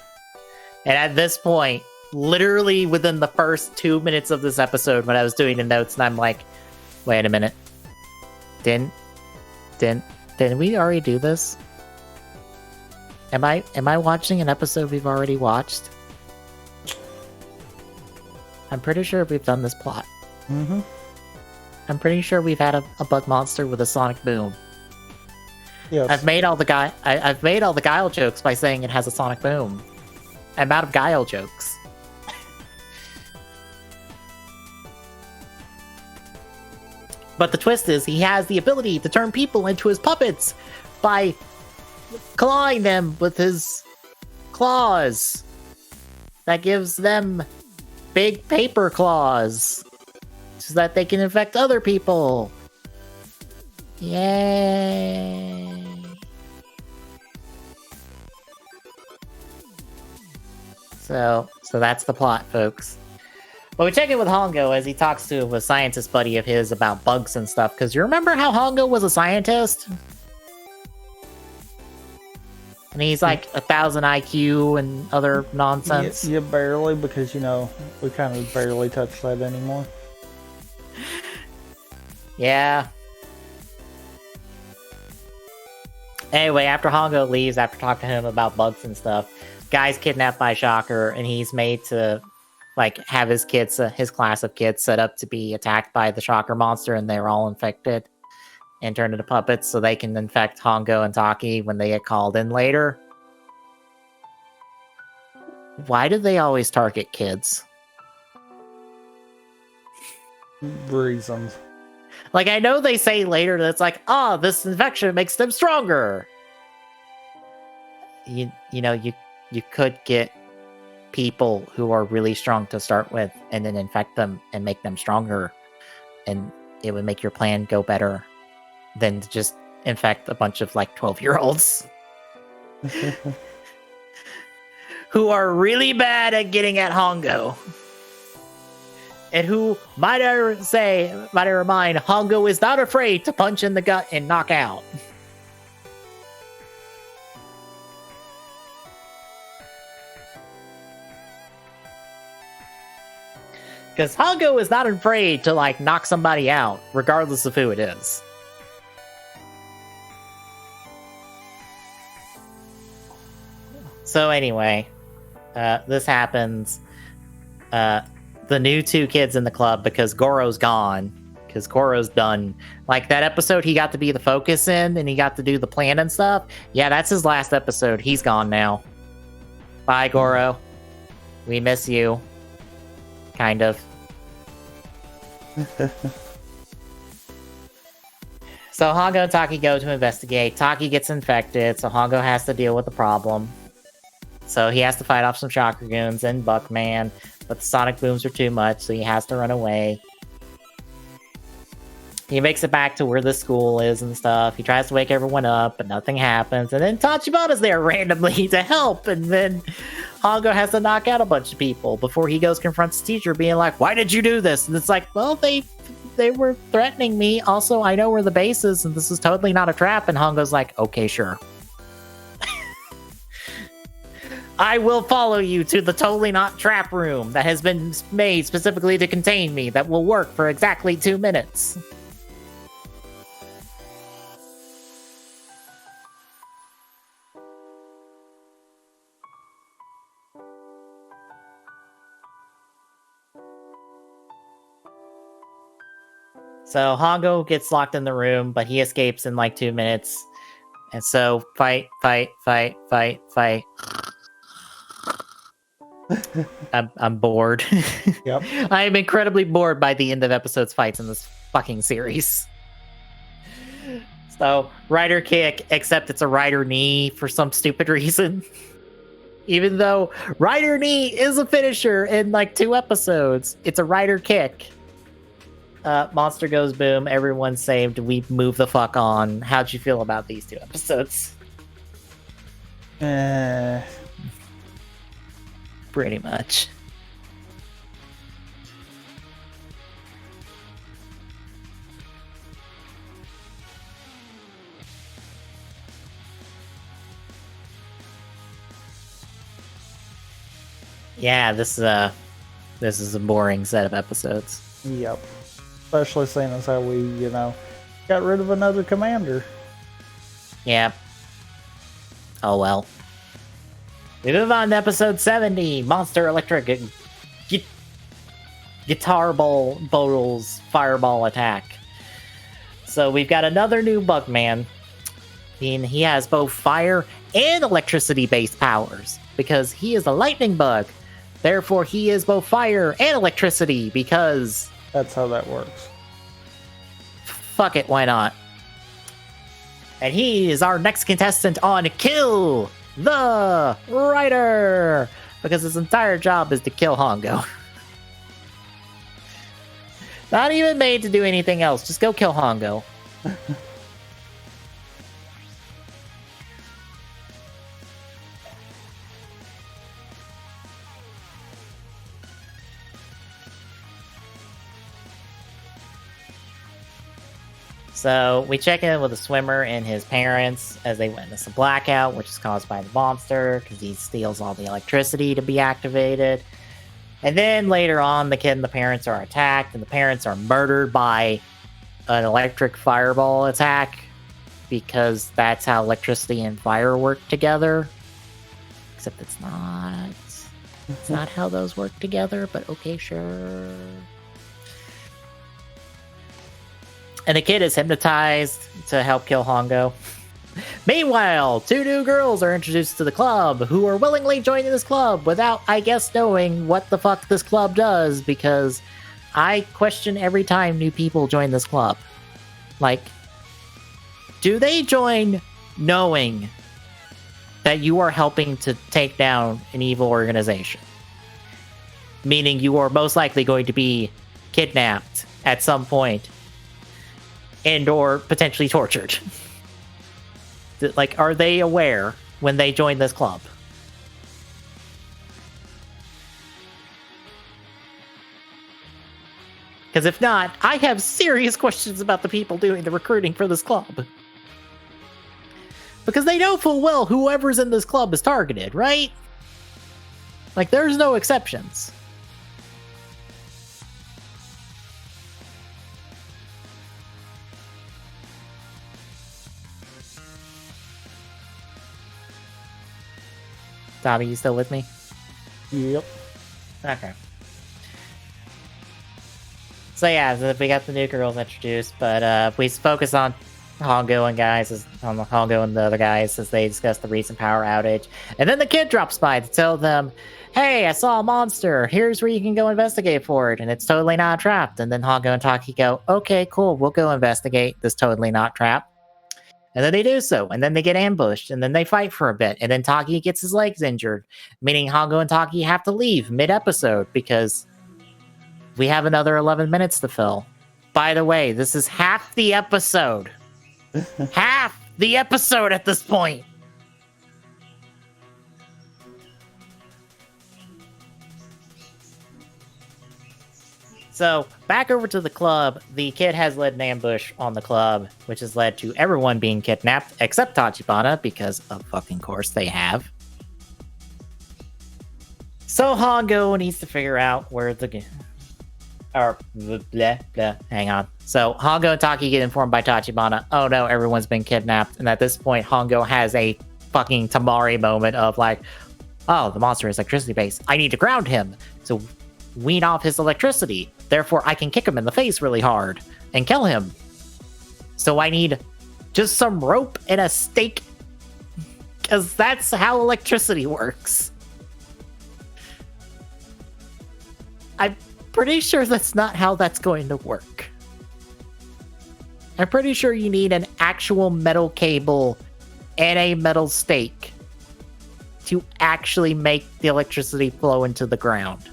And at this point, literally within the first 2 minutes of this episode, when I was doing the notes, and I'm like, wait a minute. Didn't we already do this? Am I watching an episode we've already watched? I'm pretty sure we've done this plot. Mm-hmm. I'm pretty sure we've had a bug monster with a Sonic Boom. Yes. I've made all the guile jokes by saying it has a Sonic Boom. I'm out of guile jokes. But the twist is he has the ability to turn people into his puppets by clawing them with his claws. That gives them big paper claws so that they can infect other people. Yay. So that's the plot, folks. But we check in with Hongo as he talks to a scientist buddy of his about bugs and stuff. Because you remember how Hongo was a scientist? And he's like 1,000 IQ and other nonsense. Yeah, barely, because, we kind of barely touch that anymore. Yeah. Anyway, after Hongo leaves, after talking to him about bugs and stuff, guy's kidnapped by Shocker, and he's made to have his kids, his class of kids, set up to be attacked by the Shocker monster, and they're all infected and turned into puppets, so they can infect Hongo and Taki when they get called in later. Why do they always target kids? Reasons. I know they say later that it's this infection makes them stronger. You could get people who are really strong to start with and then infect them and make them stronger, and it would make your plan go better than to just infect a bunch of like 12-year-olds who are really bad at getting at Hongo. And who, might I remind, Hongo is not afraid to punch in the gut and knock out. Because Hongo is not afraid to, like, knock somebody out, regardless of who it is. So anyway, this happens. The new 2 kids in the club, because Goro's gone, because Goro's done. Like, that episode he got to be the focus in, and he got to do the plan and stuff. Yeah, that's his last episode. He's gone now. Bye, Goro. We miss you. Kind of. So Hongo and Taki go to investigate. Taki gets infected, so Hongo has to deal with the problem. So he has to fight off some Shocker-goons and Buckman, but the sonic booms are too much, so he has to run away. He makes it back to where the school is and stuff. He tries to wake everyone up, but nothing happens. And then Tachibana's there randomly to help, and then Hongo has to knock out a bunch of people before he goes confronts the teacher, being like, "Why did you do this?" And it's like, well, they were threatening me. Also, I know where the base is, and this is totally not a trap. And Hongo's like, okay, sure. I will follow you to the totally not trap room that has been made specifically to contain me, that will work for exactly 2 minutes. So Hongo gets locked in the room, but he escapes in like 2 minutes. And so fight. I'm bored. Yep. I am incredibly bored by the end of episode's fights in this fucking series. So, rider kick, except it's a rider knee for some stupid reason. Even though rider knee is a finisher in like 2 episodes, it's a rider kick. Monster goes boom, everyone's saved, we move the fuck on. How'd you feel about these 2 episodes? Pretty much. Yeah, this is a boring set of episodes. Yep. Especially seeing as how we, got rid of another commander. Yeah. Oh well. We move on to episode 70, Monster Electric Guitar Bowl's Fireball Attack. So we've got another new Bugman. And he has both fire and electricity-based powers, because he is a lightning bug. Therefore, he is both fire and electricity, because... That's how that works. Fuck it, why not? And he is our next contestant on Kill the Rider, because his entire job is to kill Hongo. Not even made to do anything else, just go kill Hongo. So we check in with the swimmer and his parents as they witness a blackout, which is caused by the monster because he steals all the electricity to be activated. And then later on, the kid and the parents are attacked, and the parents are murdered by an electric fireball attack, because that's how electricity and fire work together. Except it's not. It's not how those work together, but okay, sure. And the kid is hypnotized to help kill Hongo. Meanwhile, 2 new girls are introduced to the club, who are willingly joining this club without, I guess, knowing what the fuck this club does, because I question every time new people join this club. Like, do they join knowing that you are helping to take down an evil organization? Meaning you are most likely going to be kidnapped at some point and or potentially tortured. Like, are they aware when they join this club? Because if not, I have serious questions about the people doing the recruiting for this club. Because they know full well whoever's in this club is targeted, right? Like, there's no exceptions. Tommy, you still with me? Yep. Okay. So yeah, we got the new girls introduced, but we focus on Hongo and Hongo and the other guys as they discuss the recent power outage. And then the kid drops by to tell them, hey, I saw a monster. Here's where you can go investigate for it, and it's totally not trapped. And then Hongo and Taki go, okay, cool, we'll go investigate this totally not trap. And then they do so, and then they get ambushed, and then they fight for a bit, and then Taki gets his legs injured, meaning Hongo and Taki have to leave mid-episode because we have another 11 minutes to fill. By the way, this is half the episode. Half the episode at this point. So, back over to the club, the kid has led an ambush on the club, which has led to everyone being kidnapped, except Tachibana, because of fucking course they have. So Hongo needs to figure out where the... Or, blah, blah, hang on. So, Hongo and Taki get informed by Tachibana, oh no, everyone's been kidnapped, and at this point, Hongo has a fucking Tamari moment of like, oh, the monster is electricity based. I need to ground him. So, wean off his electricity. Therefore, I can kick him in the face really hard and kill him. So I need just some rope and a stake, because that's how electricity works. I'm pretty sure that's not how that's going to work. I'm pretty sure you need an actual metal cable and a metal stake to actually make the electricity flow into the ground.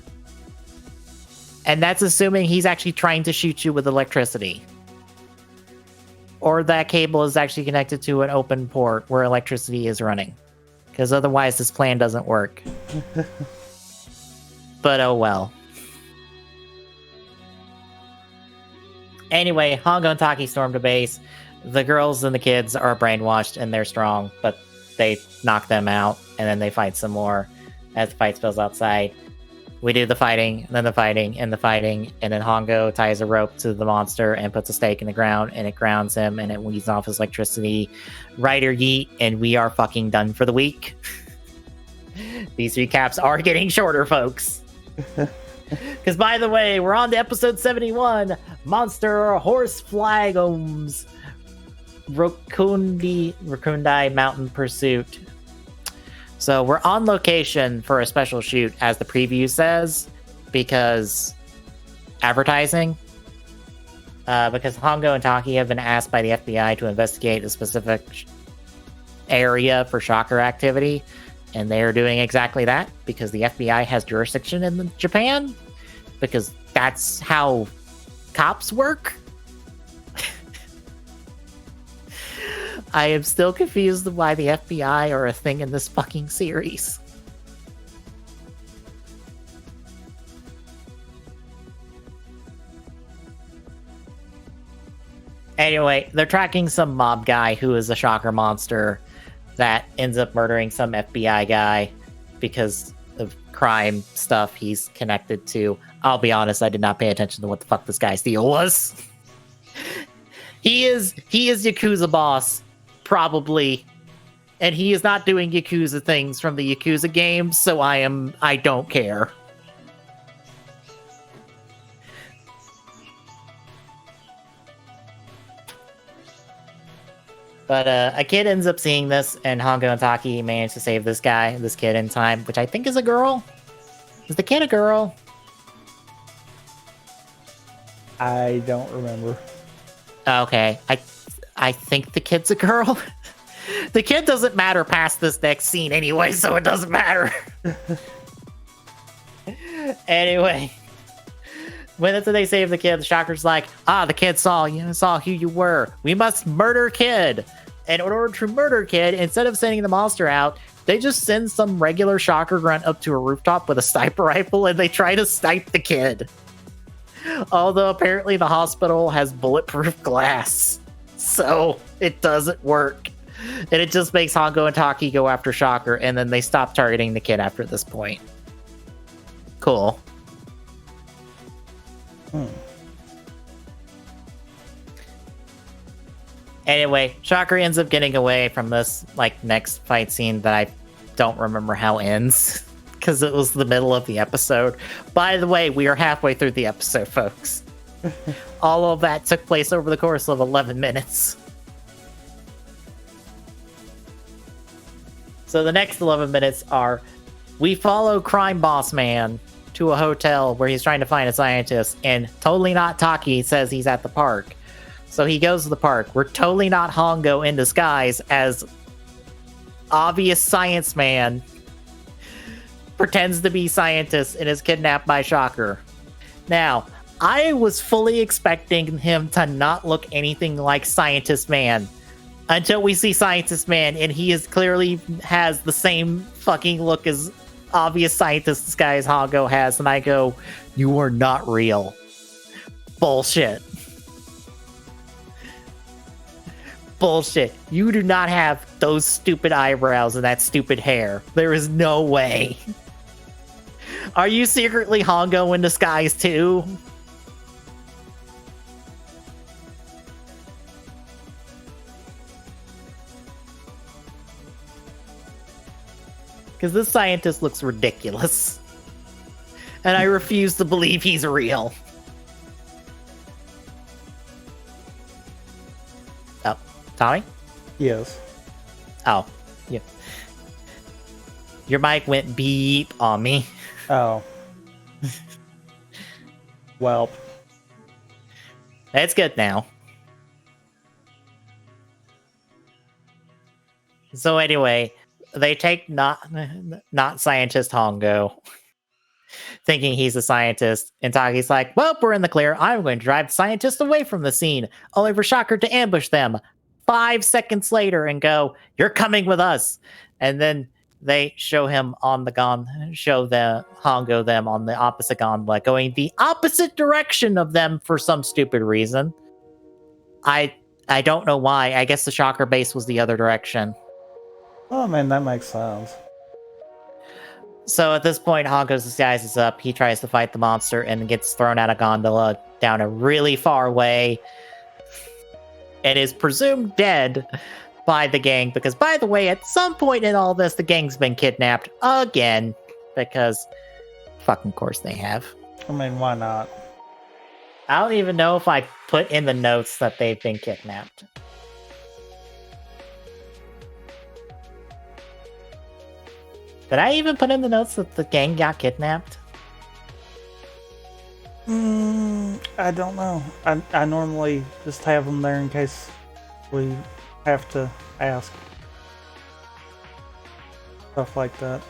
And that's assuming he's actually trying to shoot you with electricity. Or that cable is actually connected to an open port where electricity is running. Because otherwise this plan doesn't work. But oh well. Anyway, Hongo and Taki storm to base. The girls and the kids are brainwashed and they're strong, but they knock them out and then they fight some more as the fight spills outside. We do the fighting, and then the fighting, and the fighting, and then Hongo ties a rope to the monster and puts a stake in the ground, and it grounds him, and it weeds off his electricity. Rider yeet, and we are fucking done for the week. These recaps are getting shorter, folks. Because, by the way, we're on to episode 71, Monster Horse Flagomes, Rokundai Mountain Pursuit. So we're on location for a special shoot, as the preview says, because advertising. Because Hongo and Taki have been asked by the FBI to investigate a specific area for shocker activity, and they are doing exactly that because the FBI has jurisdiction in Japan, because that's how cops work. I am still confused why the FBI are a thing in this fucking series. Anyway, they're tracking some mob guy who is a shocker monster that ends up murdering some FBI guy because of crime stuff he's connected to. I'll be honest, I did not pay attention to what the fuck this guy's deal was. He is Yakuza boss. Probably. And he is not doing Yakuza things from the Yakuza games, so I don't care. But a kid ends up seeing this, and Hongo and Taki manage to save this kid in time, which I think is a girl. Is the kid a girl? I don't remember. Okay, I think the kid's a girl. The kid doesn't matter past this next scene anyway, so it doesn't matter. Anyway, when they save the kid, the shocker's like, the kid saw who you were. We must murder kid. And in order to murder Kid, instead of sending the monster out, they just send some regular shocker grunt up to a rooftop with a sniper rifle and they try to snipe the Kid. Although apparently the hospital has bulletproof glass. So it doesn't work. And it just makes Hongo and Taki go after Shocker, and then they stop targeting the Kid after this point. Cool. Anyway, Shocker ends up getting away from this next fight scene that I don't remember how ends, because it was the middle of the episode. By the way, we are halfway through the episode, folks. All of that took place over the course of 11 minutes. So the next 11 minutes are, we follow Crime Boss Man to a hotel where he's trying to find a scientist, and totally not Taki says he's at the park. So he goes to the park. We're totally not Hongo in disguise as obvious science man pretends to be scientist and is kidnapped by Shocker. Now, I was fully expecting him to not look anything like Scientist Man until we see Scientist Man, and he is clearly has the same fucking look as obvious scientist disguise Hongo has, and I go, you are not real. Bullshit. Bullshit. You do not have those stupid eyebrows and that stupid hair. There is no way. Are you secretly Hongo in disguise too? Because this scientist looks ridiculous. And I refuse to believe he's real. Oh, Tommy? Yes. Oh, yeah. Your mic went beep on me. Oh. Well. It's good now. So anyway, they take not scientist Hongo, thinking he's a scientist, and Taki's like, well, we're in the clear. I'm going to drive the scientist away from the scene, only for Shocker to ambush them 5 seconds later and go, you're coming with us. And then they show him on the show the Hongo them on the opposite gondola, going the opposite direction of them for some stupid reason. I don't know why. I guess the Shocker base was the other direction. Oh man, that makes sense. So at this point, Hongo's disguise is up. He tries to fight the monster and gets thrown out of gondola down a really far way and is presumed dead by the gang. Because, by the way, at some point in all this, the gang's been kidnapped again. Because, fucking course they have. I mean, why not? I don't even know if I put in the notes that they've been kidnapped. Did I even put in the notes that the gang got kidnapped? I don't know. I normally just have them there in case we have to ask. Stuff like that.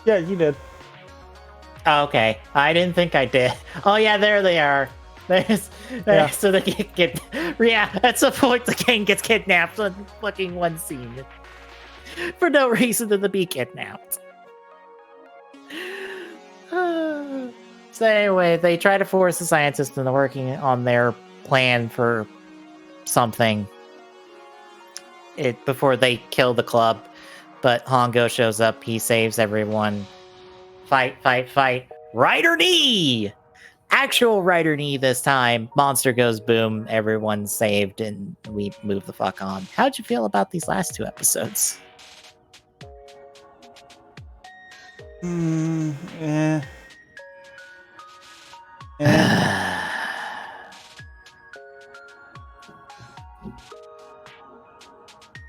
Yeah, you did. Okay. I didn't think I did. Oh yeah, there they are. Yeah. So they get yeah, at some point the gang gets kidnapped in fucking one scene. For no reason to be kidnapped. So anyway, they try to force the scientists into working on their plan for something before they kill the club. But Hongo shows up, he saves everyone. Fight. Rider knee! Actual rider knee this time. Monster goes boom, everyone's saved, and we move the fuck on. How'd you feel about these last 2 episodes? Yeah.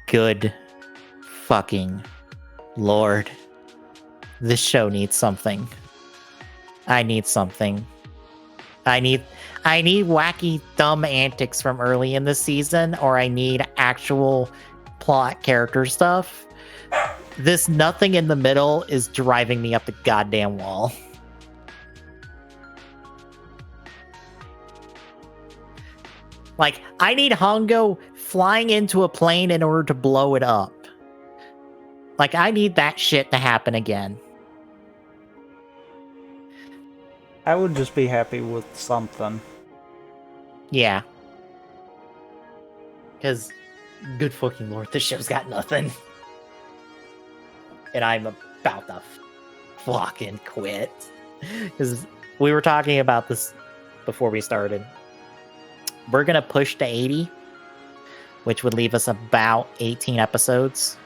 Good fucking Lord. This show needs something. I need something. I need wacky, dumb antics from early in the season, or I need actual plot character stuff. This nothing in the middle is driving me up the goddamn wall. I need Hongo flying into a plane in order to blow it up. Like, I need that shit to happen again. I would just be happy with something. Yeah. Because, good fucking lord, this show's got nothing. And I'm about to fucking quit. Because we were talking about this before we started. We're going to push to 80, which would leave us about 18 episodes.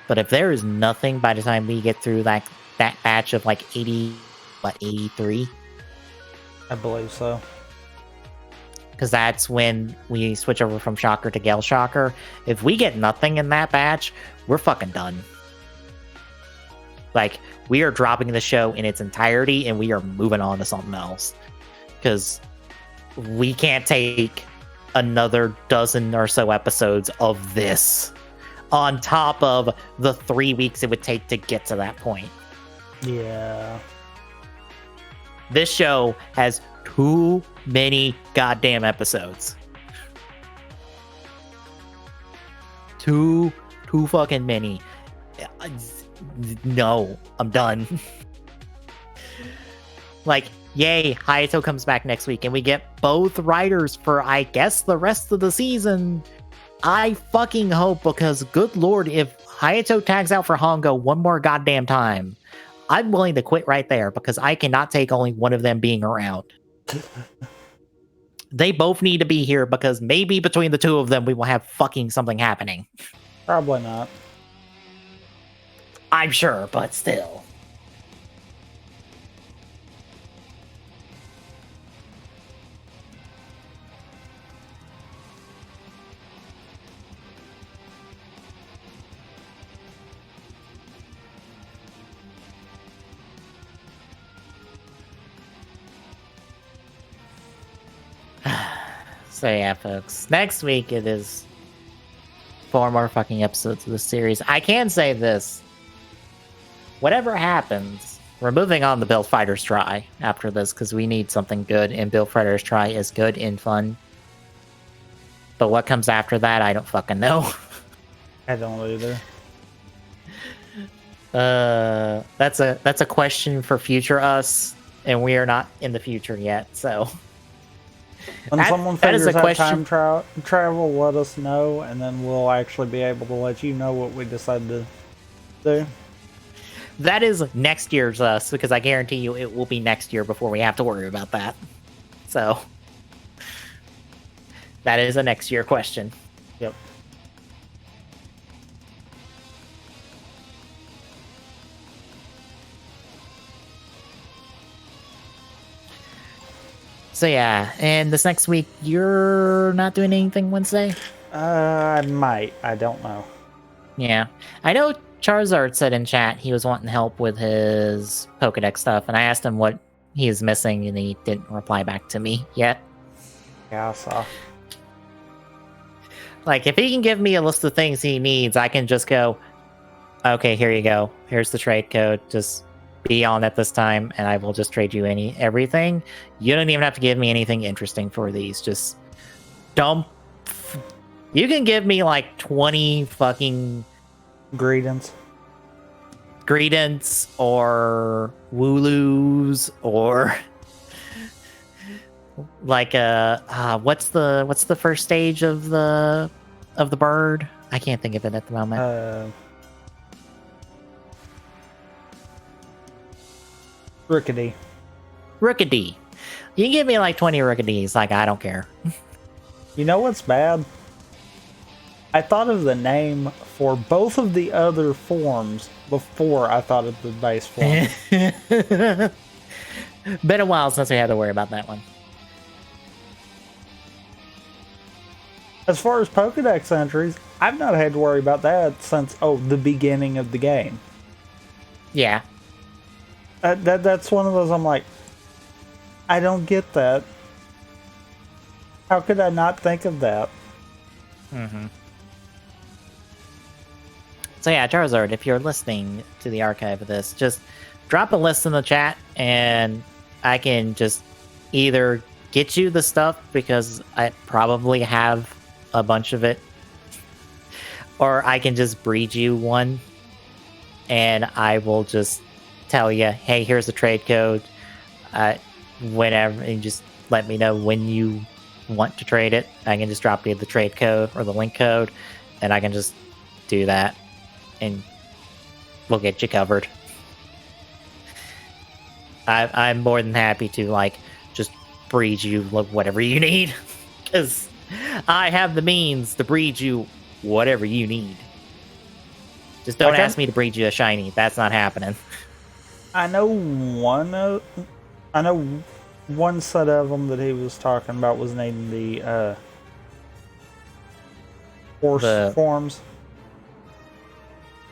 But if there is nothing by the time we get through that batch of like 83? I believe so. Because that's when we switch over from Shocker to Gale Shocker. If we get nothing in that batch, we're fucking done. Like, we are dropping the show in its entirety and we are moving on to something else. Because we can't take another dozen or so episodes of this on top of the 3 weeks it would take to get to that point. Yeah. This show has too many goddamn episodes. Too fucking many. No, I'm done. Like, yay, Hayato comes back next week and we get both writers for, I guess, the rest of the season. I fucking hope, because good lord, if Hayato tags out for Hongo one more goddamn time, I'm willing to quit right there, because I cannot take only one of them being around. They both need to be here, because maybe between the two of them we will have fucking something happening. Probably not. I'm sure, but still. So yeah, folks. Next week it is 4 more fucking episodes of the series. I can say this. Whatever happens, we're moving on to Build Fighters Try after this, because we need something good, and Build Fighters Try is good and fun. But what comes after that, I don't fucking know. I don't either. That's a question for future us, and we are not in the future yet, so... When someone figures out time travel, let us know, and then we'll actually be able to let you know what we decide to do. That is next year's us, because I guarantee you it will be next year before we have to worry about that. So, that is a next year question. Yep. So yeah, and this next week, you're not doing anything Wednesday? I might. I don't know. Yeah. I know Charizard said in chat he was wanting help with his Pokedex stuff, and I asked him what he is missing, and he didn't reply back to me yet. Yeah, I saw. Like, if he can give me a list of things he needs, I can just go, okay, here you go. Here's the trade code. Just be on at this time, and I will just trade you everything. You don't even have to give me anything interesting for these. Just dump. You can give me like 20 fucking Greetings or Wooloos or like what's the first stage of the bird? I can't think of it at the moment. Rookidee. You can give me like 20 Rookidees, like I don't care. You know what's bad? I thought of the name for both of the other forms before I thought of the base form. Been a while since we had to worry about that one. As far as Pokedex entries, I've not had to worry about that since, the beginning of the game. Yeah. That's one of those I'm like, I don't get that. How could I not think of that? Mm-hmm. So yeah, Charizard, if you're listening to the archive of this, just drop a list in the chat, and I can just either get you the stuff, because I probably have a bunch of it Or I can just breed you one, and I will just tell you, hey, here's the trade code. Whenever, and just let me know when you want to trade it. I can just drop you the trade code or the link code, and I can just do that, and we'll get you covered. I'm more than happy to like just breed you whatever you need, because I have the means to breed you whatever you need. Just don't ask me to breed you a shiny. That's not happening. I know one set of them that he was talking about was named the horse forms.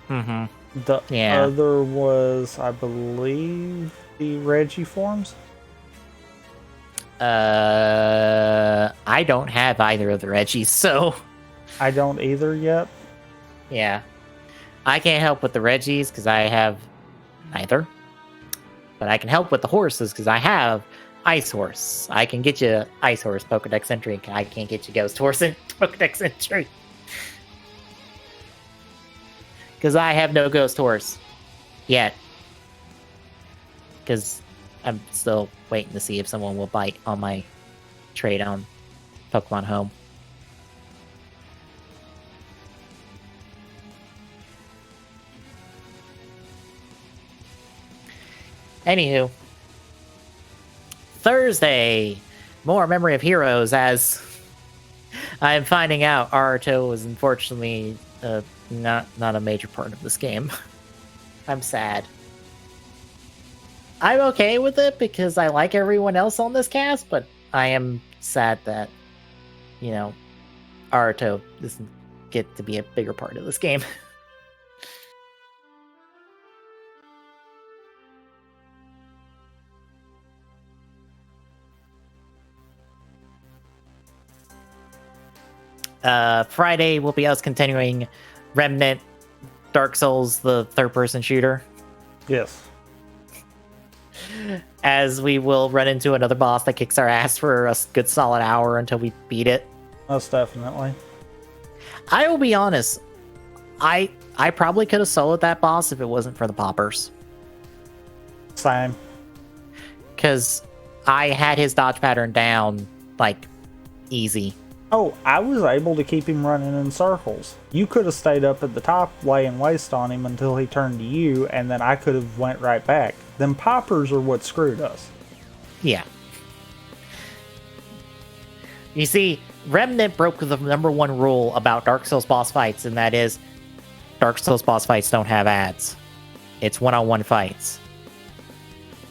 Mm-hmm. The other was, I believe, the Reggie forms. I don't have either of the Reggies, so I don't either yet. Yeah, I can't help with the Reggies because I have neither. But I can help with the horses because I have Ice Horse. I can get you Ice Horse Pokedex entry. I can't get you Ghost Horse Pokedex entry. Because I have no Ghost Horse yet. Because I'm still waiting to see if someone will bite on my trade on Pokemon Home. Anywho, Thursday, more Memory of Heroes, as I'm finding out Aruto is unfortunately not a major part of this game. I'm sad. I'm okay with it because I like everyone else on this cast, but I am sad that, Aruto doesn't get to be a bigger part of this game. Friday will be us continuing Remnant Dark Souls, the third-person shooter. Yes. As we will run into another boss that kicks our ass for a good solid hour until we beat it. Most definitely. I will be honest. I probably could have soloed that boss if it wasn't for the poppers. Same. Because I had his dodge pattern down, like, easy. Oh, I was able to keep him running in circles. You could have stayed up at the top laying waste on him until he turned to you, and then I could have went right back. Them poppers are what screwed us. Yeah. You see, Remnant broke the number one rule about Dark Souls boss fights, and that is Dark Souls boss fights don't have ads. It's one-on-one fights.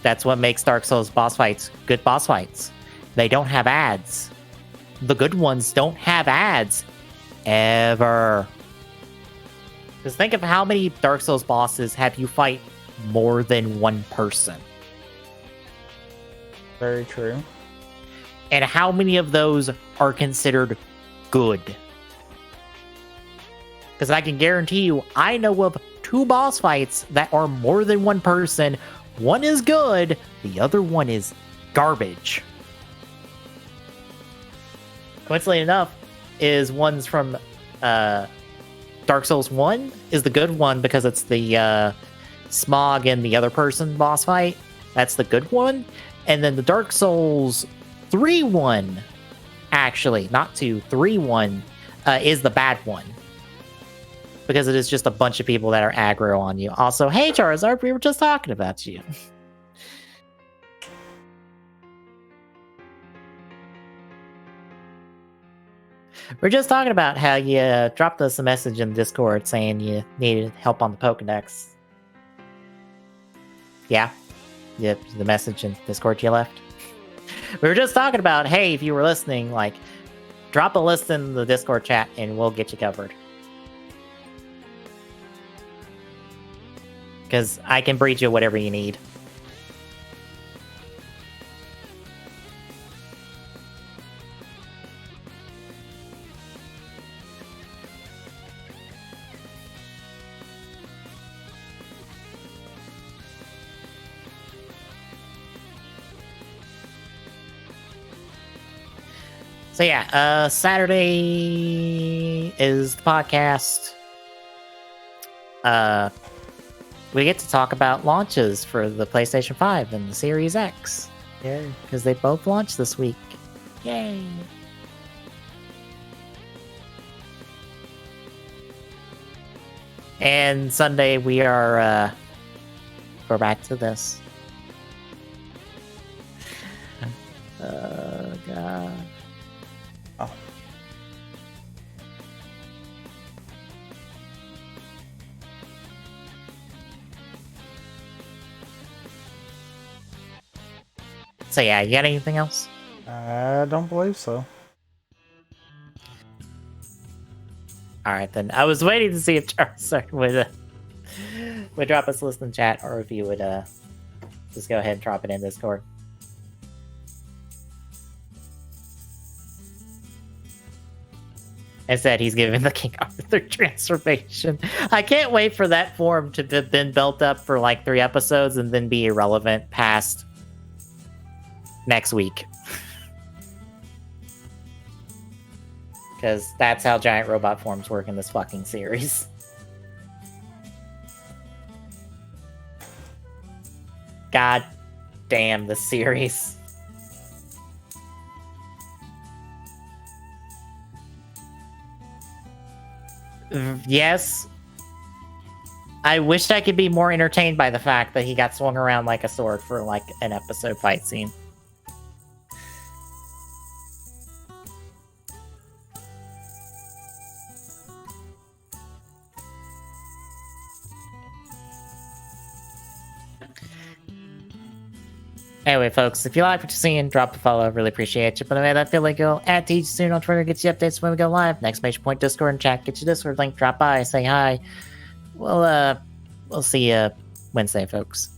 That's what makes Dark Souls boss fights good boss fights. They don't have ads. The good ones don't have ads. Ever. Because think of how many Dark Souls bosses have you fight more than one person. Very true. And how many of those are considered good? Because I can guarantee you, I know of 2 boss fights that are more than one person. One is good, the other one is garbage. Coincidentally enough, is ones from Dark Souls 1 is the good one because it's the Smog and the other person boss fight. That's the good one. And then the Dark Souls 3 one, actually, not 2, 3 one, is the bad one. Because it is just a bunch of people that are aggro on you. Also, hey Charizard, we were just talking about you. We're just talking about how you dropped us a message in Discord saying you needed help on the Pokedex. Yeah. Yep, the message in Discord you left. We were just talking about, hey, if you were listening, like, drop a list in the Discord chat and we'll get you covered. Because I can breed you whatever you need. So yeah, Saturday is the podcast. we get to talk about launches for the PlayStation 5 and the Series X. Yay. Because they both launched this week. Yay! And Sunday we are we're back to this. Oh god. Oh. So yeah, you got anything else? I don't believe so. Alright then. I was waiting to see if Charles would drop us a list in chat, or if you would just go ahead and drop it in Discord. Instead, he's giving the King Arthur transformation. I can't wait for that form to have been built up for like 3 episodes and then be irrelevant past next week. Because that's how giant robot forms work in this fucking series. God damn the series. Yes. I wished I could be more entertained by the fact that he got swung around like a sword for like an episode fight scene. Anyway, folks, if you like what you're seeing, drop a follow. Really appreciate you. But anyway, that feel like go at Teach Soon on Twitter, gets you updates when we go live. Next Major Point Discord and chat, get your Discord link, drop by, say hi. We'll see you Wednesday, folks.